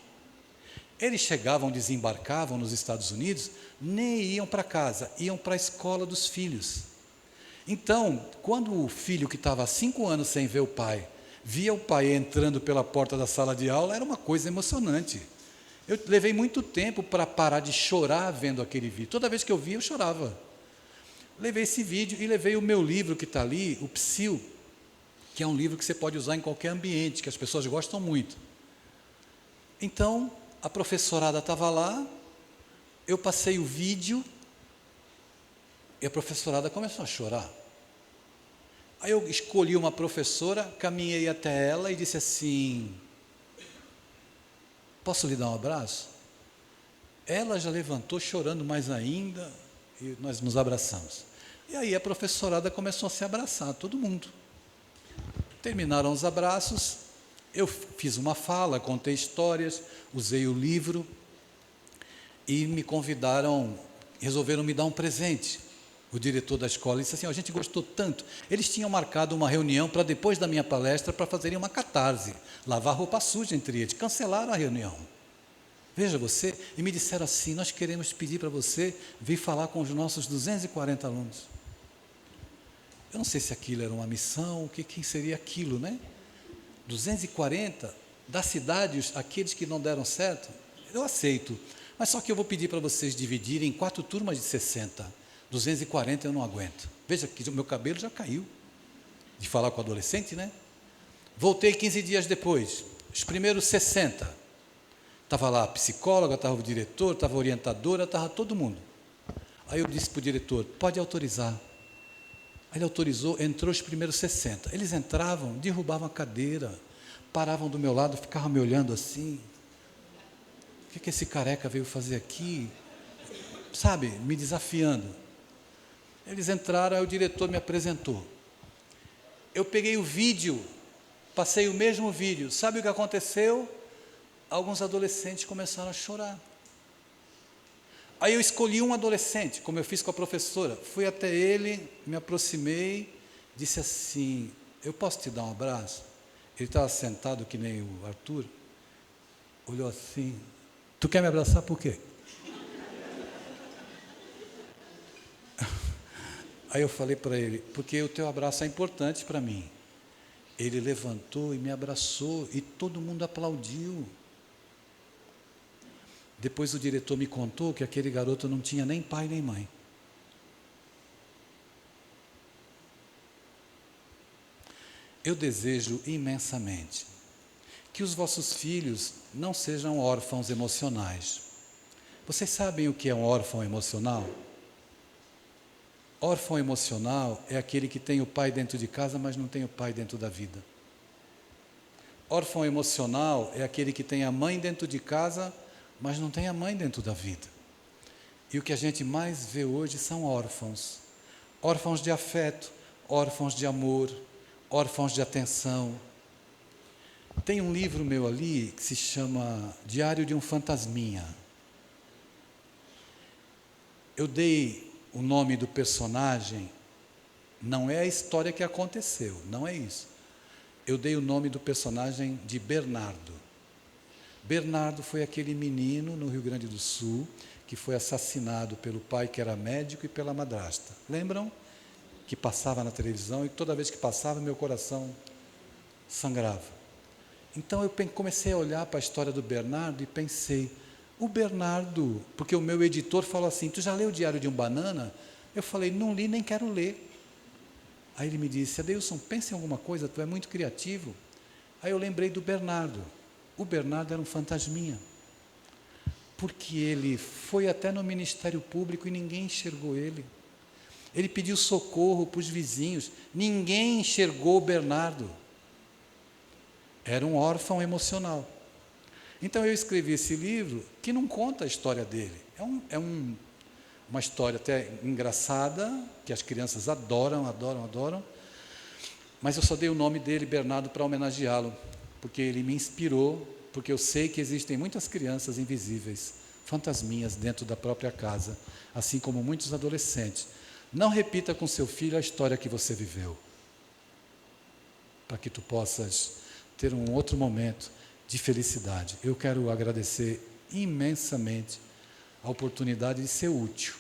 Eles chegavam, desembarcavam nos Estados Unidos, nem iam para casa, iam para a escola dos filhos. Então, quando o filho que estava há 5 anos sem ver o pai, via o pai entrando pela porta da sala de aula, era uma coisa emocionante. Eu levei muito tempo para parar de chorar vendo aquele vídeo. Toda vez que eu via, eu chorava. Levei esse vídeo e levei o meu livro que está ali, o Psil, que é um livro que você pode usar em qualquer ambiente, que as pessoas gostam muito. Então, a professorada estava lá, eu passei o vídeo, e a professorada começou a chorar. Aí eu escolhi uma professora, caminhei até ela e disse assim, posso lhe dar um abraço? Ela já levantou chorando mais ainda, e nós nos abraçamos. E aí a professorada começou a se abraçar, todo mundo. Terminaram os abraços, eu fiz uma fala, contei histórias, usei o livro, e me convidaram, resolveram me dar um presente. O diretor da escola disse assim, a gente gostou tanto. Eles tinham marcado uma reunião para depois da minha palestra, para fazerem uma catarse, lavar roupa suja entre eles. Cancelaram a reunião. Veja você, e me disseram assim, nós queremos pedir para você vir falar com os nossos 240 alunos. Eu não sei se aquilo era uma missão, quem seria aquilo, né? 240 da cidade, aqueles que não deram certo, eu aceito. Mas só que eu vou pedir para vocês dividirem em 4 turmas de 60. 240 eu não aguento. Veja que o meu cabelo já caiu, de falar com o adolescente, né? Voltei 15 dias depois, os primeiros 60. Estava lá a psicóloga, estava o diretor, estava a orientadora, estava todo mundo. Aí eu disse para o diretor, pode autorizar. Aí ele autorizou, entrou os primeiros 60. Eles entravam, derrubavam a cadeira, paravam do meu lado, ficavam me olhando assim. O que esse careca veio fazer aqui? Sabe, me desafiando. Eles entraram, aí o diretor me apresentou. Eu peguei o vídeo, passei o mesmo vídeo. Sabe o que aconteceu? Alguns adolescentes começaram a chorar. Aí eu escolhi um adolescente, como eu fiz com a professora. Fui até ele, me aproximei, disse assim, eu posso te dar um abraço? Ele estava sentado que nem o Arthur, olhou assim, tu quer me abraçar por quê? Aí eu falei para ele, porque o teu abraço é importante para mim. Ele levantou e me abraçou e todo mundo aplaudiu. Depois o diretor me contou que aquele garoto não tinha nem pai nem mãe. Eu desejo imensamente que os vossos filhos não sejam órfãos emocionais. Vocês sabem o que é um órfão emocional? Órfão emocional é aquele que tem o pai dentro de casa, mas não tem o pai dentro da vida. Órfão emocional é aquele que tem a mãe dentro de casa, mas não tem a mãe dentro da vida. E o que a gente mais vê hoje são órfãos. Órfãos de afeto, órfãos de amor, órfãos de atenção. Tem um livro meu ali que se chama Diário de um Fantasminha. Eu dei o nome do personagem, não é a história que aconteceu, não é isso. Eu dei o nome do personagem de Bernardo. Bernardo foi aquele menino no Rio Grande do Sul que foi assassinado pelo pai que era médico e pela madrasta. Lembram? Que passava na televisão e toda vez que passava meu coração sangrava. Então eu comecei a olhar para a história do Bernardo e pensei, o Bernardo, porque o meu editor falou assim, tu já leu o Diário de um Banana? Eu falei, não li, nem quero ler. Aí ele me disse, Adeilson, pensa em alguma coisa, tu é muito criativo. Aí eu lembrei do Bernardo. O Bernardo era um fantasminha. Porque ele foi até no Ministério Público e ninguém enxergou ele. Ele pediu socorro para os vizinhos, ninguém enxergou o Bernardo. Era um órfão emocional. Então eu escrevi esse livro que não conta a história dele. É uma história até engraçada, que as crianças adoram, mas eu só dei o nome dele, Bernardo, para homenageá-lo, porque ele me inspirou, porque eu sei que existem muitas crianças invisíveis, fantasminhas dentro da própria casa, assim como muitos adolescentes. Não repita com seu filho a história que você viveu, para que tu possas ter um outro momento de felicidade. Eu quero agradecer imensamente a oportunidade de ser útil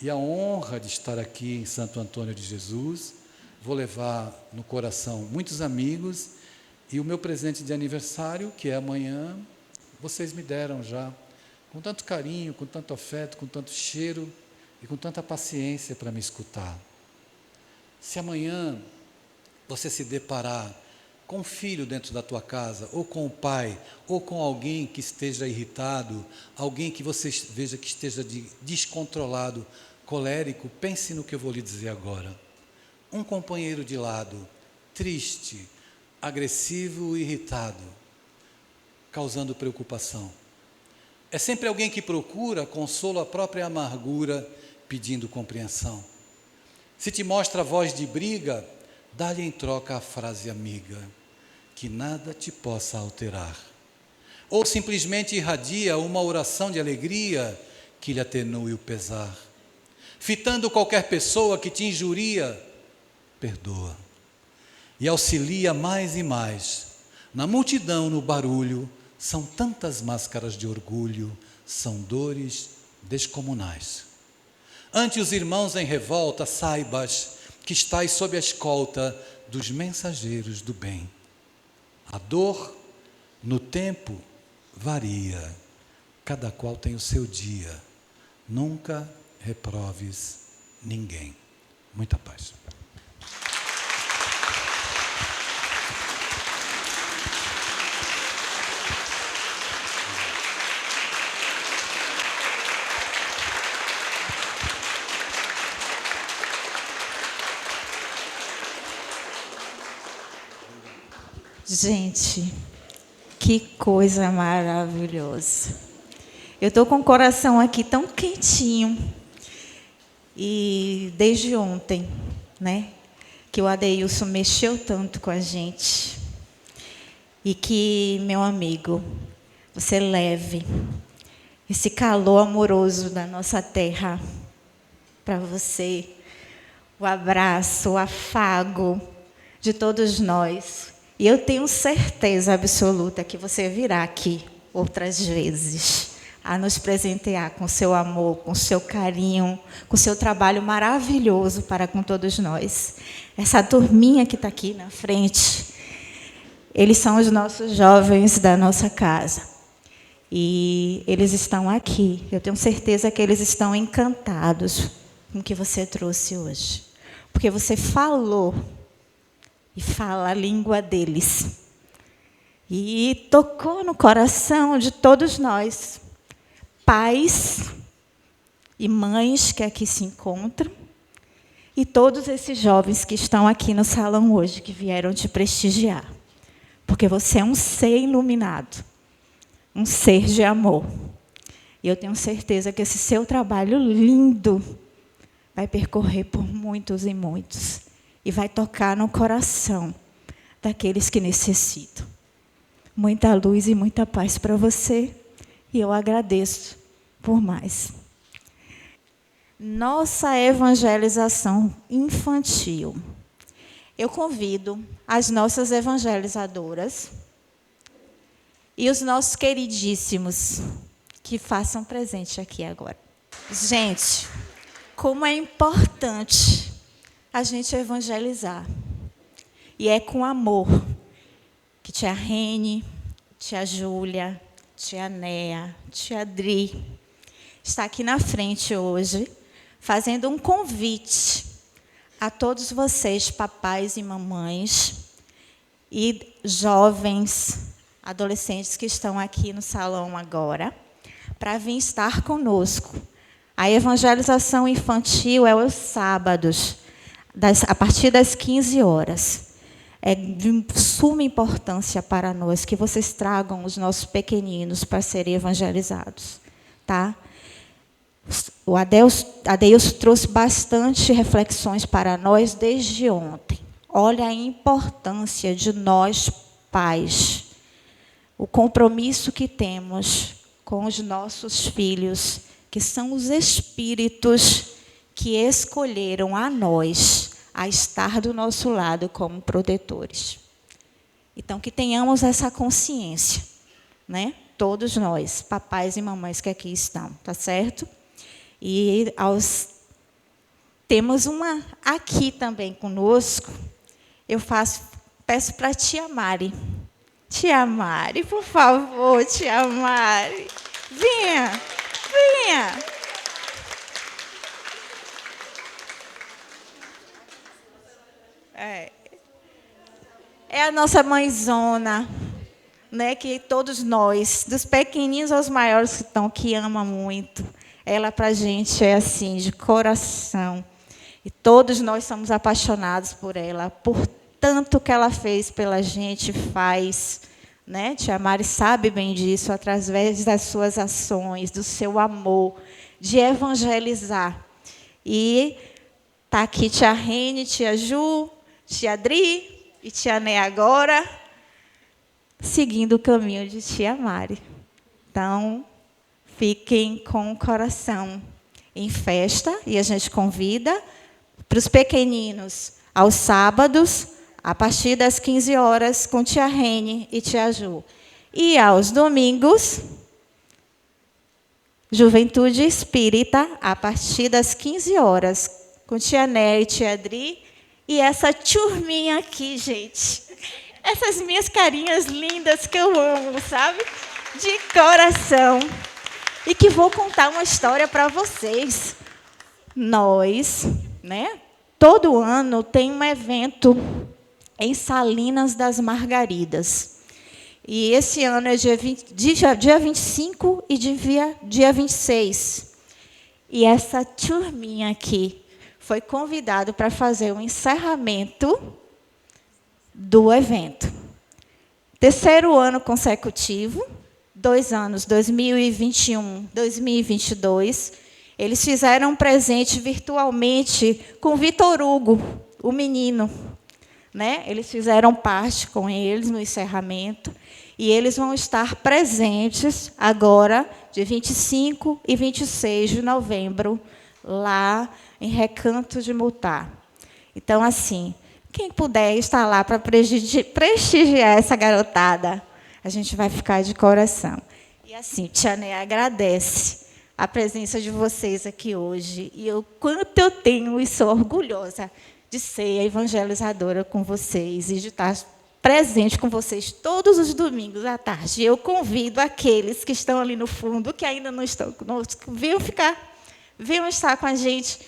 e a honra de estar aqui em Santo Antônio de Jesus. Vou levar no coração muitos amigos e o meu presente de aniversário, que é amanhã, vocês me deram já, com tanto carinho, com tanto afeto, com tanto cheiro e com tanta paciência para me escutar. Se amanhã você se deparar com um filho dentro da tua casa, ou com o pai, ou com alguém que esteja irritado, alguém que você veja que esteja descontrolado, colérico, pense no que eu vou lhe dizer agora. Um companheiro de lado, triste, agressivo e irritado, causando preocupação. É sempre alguém que procura consolo à própria amargura, pedindo compreensão. Se te mostra a voz de briga, dá-lhe em troca a frase amiga, que nada te possa alterar. Ou simplesmente irradia uma oração de alegria, que lhe atenue o pesar. Fitando qualquer pessoa que te injuria, perdoa. E auxilia mais e mais. Na multidão, no barulho, são tantas máscaras de orgulho, são dores descomunais. Ante os irmãos em revolta, saibas que estás sob a escolta dos mensageiros do bem. A dor, no tempo, varia. Cada qual tem o seu dia. Nunca reproves ninguém. Muita paz. Gente, que coisa maravilhosa. Eu estou com o coração aqui tão quentinho. E desde ontem, né, que o Adeilson mexeu tanto com a gente. E que, meu amigo, você leve esse calor amoroso da nossa terra para você. O abraço, o afago de todos nós. E eu tenho certeza absoluta que você virá aqui outras vezes a nos presentear com seu amor, com seu carinho, com seu trabalho maravilhoso para com todos nós. Essa turminha que está aqui na frente, eles são os nossos jovens da nossa casa. E eles estão aqui. Eu tenho certeza que eles estão encantados com o que você trouxe hoje. Porque você falou e fala a língua deles. E tocou no coração de todos nós, pais e mães que aqui se encontram, e todos esses jovens que estão aqui no salão hoje, que vieram te prestigiar. Porque você é um ser iluminado, um ser de amor. E eu tenho certeza que esse seu trabalho lindo vai percorrer por muitos e muitos. E vai tocar no coração daqueles que necessitam. Muita luz e muita paz para você. E eu agradeço por mais. Nossa evangelização infantil. Eu convido as nossas evangelizadoras e os nossos queridíssimos que façam presente aqui agora. Gente, como é importante a gente evangelizar. E é com amor que tia Rene, tia Júlia, tia Néa, tia Dri está aqui na frente hoje, fazendo um convite a todos vocês, papais e mamães, e jovens, adolescentes que estão aqui no salão agora, para vir estar conosco. A evangelização infantil é aos sábados, a partir das 15 horas. É de suma importância para nós que vocês tragam os nossos pequeninos para serem evangelizados. Tá? O Adeus trouxe bastante reflexões para nós desde ontem. Olha a importância de nós, pais, o compromisso que temos com os nossos filhos, que são os espíritos que escolheram a nós a estar do nosso lado como protetores. Então, que tenhamos essa consciência, né? Todos nós, papais e mamães que aqui estão, tá certo? E temos uma aqui também conosco. Peço para a tia Mari. Tia Mari, por favor, tia Mari. Venha, venha. É a nossa mãezona, né, que todos nós, dos pequeninos aos maiores que estão, que ama muito. Ela, para a gente, é assim, de coração. E todos nós somos apaixonados por ela, por tanto que ela fez pela gente, faz. Né? Tia Mari sabe bem disso, através das suas ações, do seu amor, de evangelizar. E está aqui tia Rene, tia Ju, tia Dri e tia Né agora, seguindo o caminho de tia Mari. Então, fiquem com o coração em festa, e a gente convida para os pequeninos aos sábados, a partir das 15 horas, com tia Rene e tia Ju. E aos domingos, Juventude Espírita, a partir das 15 horas, com tia Né e tia Dri. E essa turminha aqui, gente. Essas minhas carinhas lindas que eu amo, sabe? De coração. E que vou contar uma história para vocês. Nós, né? Todo ano tem um evento em Salinas das Margaridas. E esse ano é dia 25 e dia 26. E essa turminha aqui foi convidado para fazer o encerramento do evento. Terceiro ano consecutivo, 2 anos, 2021, 2022, eles fizeram um presente virtualmente com Vitor Hugo, o menino. Né? Eles fizeram parte com eles no encerramento, e eles vão estar presentes agora, de 25 e 26 de novembro, lá em Recanto de Mutá. Então, assim, quem puder estar lá para prestigiar essa garotada, a gente vai ficar de coração. E, assim, tia Né agradece a presença de vocês aqui hoje, e o quanto eu tenho e sou orgulhosa de ser a evangelizadora com vocês e de estar presente com vocês todos os domingos à tarde. Eu convido aqueles que estão ali no fundo, que ainda não estão conosco, venham estar com a gente.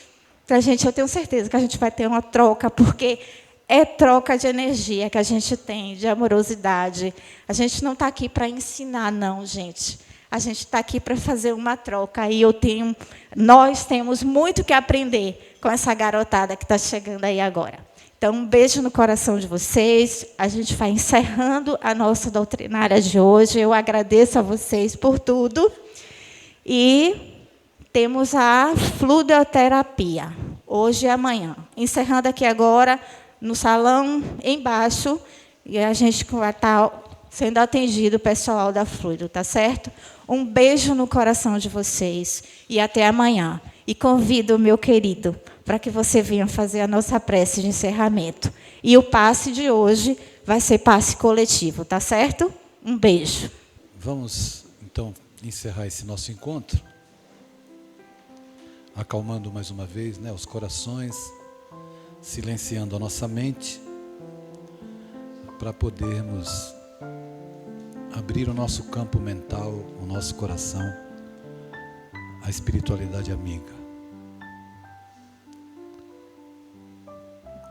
Para a gente, eu tenho certeza que a gente vai ter uma troca, porque é troca de energia que a gente tem, de amorosidade. A gente não está aqui para ensinar, não, gente. A gente está aqui para fazer uma troca. E nós temos muito que aprender com essa garotada que está chegando aí agora. Então, um beijo no coração de vocês. A gente vai encerrando a nossa doutrinária de hoje. Eu agradeço a vocês por tudo. E temos a fluidoterapia, hoje e amanhã. Encerrando aqui agora, no salão embaixo, e a gente vai estar sendo atendido o pessoal da Fluido, tá certo? Um beijo no coração de vocês e até amanhã. E convido o meu querido para que você venha fazer a nossa prece de encerramento. E o passe de hoje vai ser passe coletivo, tá certo? Um beijo. Vamos, então, encerrar esse nosso encontro, acalmando mais uma vez, né, os corações, silenciando a nossa mente, para podermos abrir o nosso campo mental, o nosso coração, à espiritualidade amiga.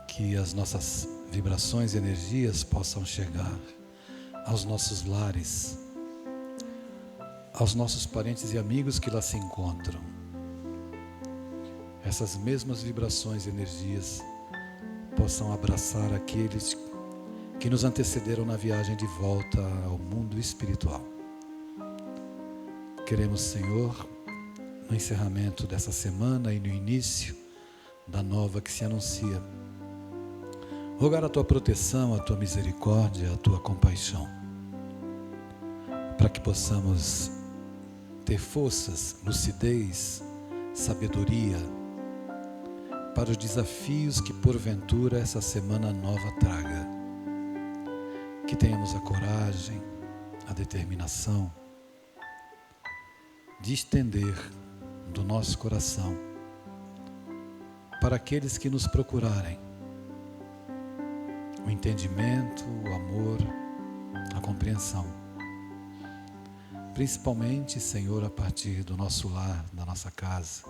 Que as nossas vibrações e energias possam chegar aos nossos lares, aos nossos parentes e amigos que lá se encontram. Essas mesmas vibrações e energias possam abraçar aqueles que nos antecederam na viagem de volta ao mundo espiritual. Queremos, Senhor, no encerramento dessa semana e no início da nova que se anuncia, rogar a Tua proteção, a Tua misericórdia, a Tua compaixão, para que possamos ter forças, lucidez, sabedoria para os desafios que porventura essa semana nova traga. Que tenhamos a coragem, a determinação de estender do nosso coração para aqueles que nos procurarem o entendimento, o amor, a compreensão. Principalmente, Senhor, a partir do nosso lar, da nossa casa.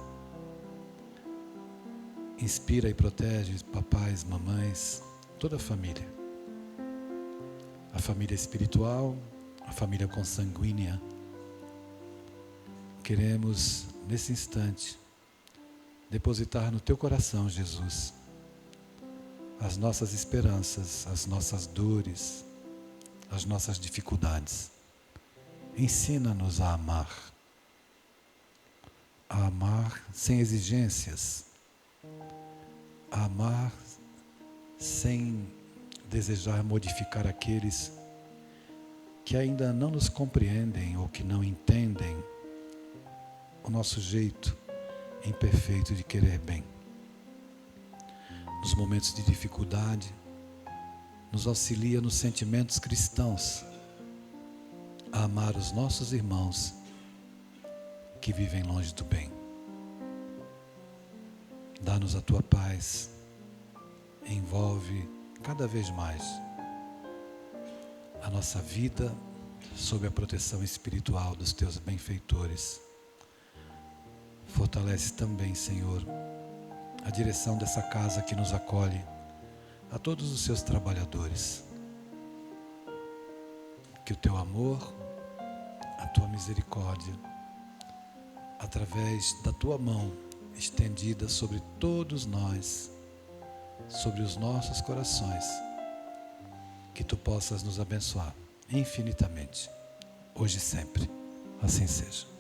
Inspira e protege papais, mamães, toda a família. A família espiritual, a família consanguínea. Queremos, nesse instante, depositar no Teu coração, Jesus, as nossas esperanças, as nossas dores, as nossas dificuldades. Ensina-nos a amar sem exigências, a amar sem desejar modificar aqueles que ainda não nos compreendem ou que não entendem o nosso jeito imperfeito de querer bem. Nos momentos de dificuldade, nos auxilia nos sentimentos cristãos a amar os nossos irmãos que vivem longe do bem. Dá-nos a Tua paz, envolve cada vez mais a nossa vida sob a proteção espiritual dos Teus benfeitores. Fortalece também, Senhor, a direção dessa casa que nos acolhe, a todos os Seus trabalhadores. Que o Teu amor, a Tua misericórdia, através da Tua mão estendida sobre todos nós, sobre os nossos corações, que Tu possas nos abençoar infinitamente, hoje e sempre. Assim seja.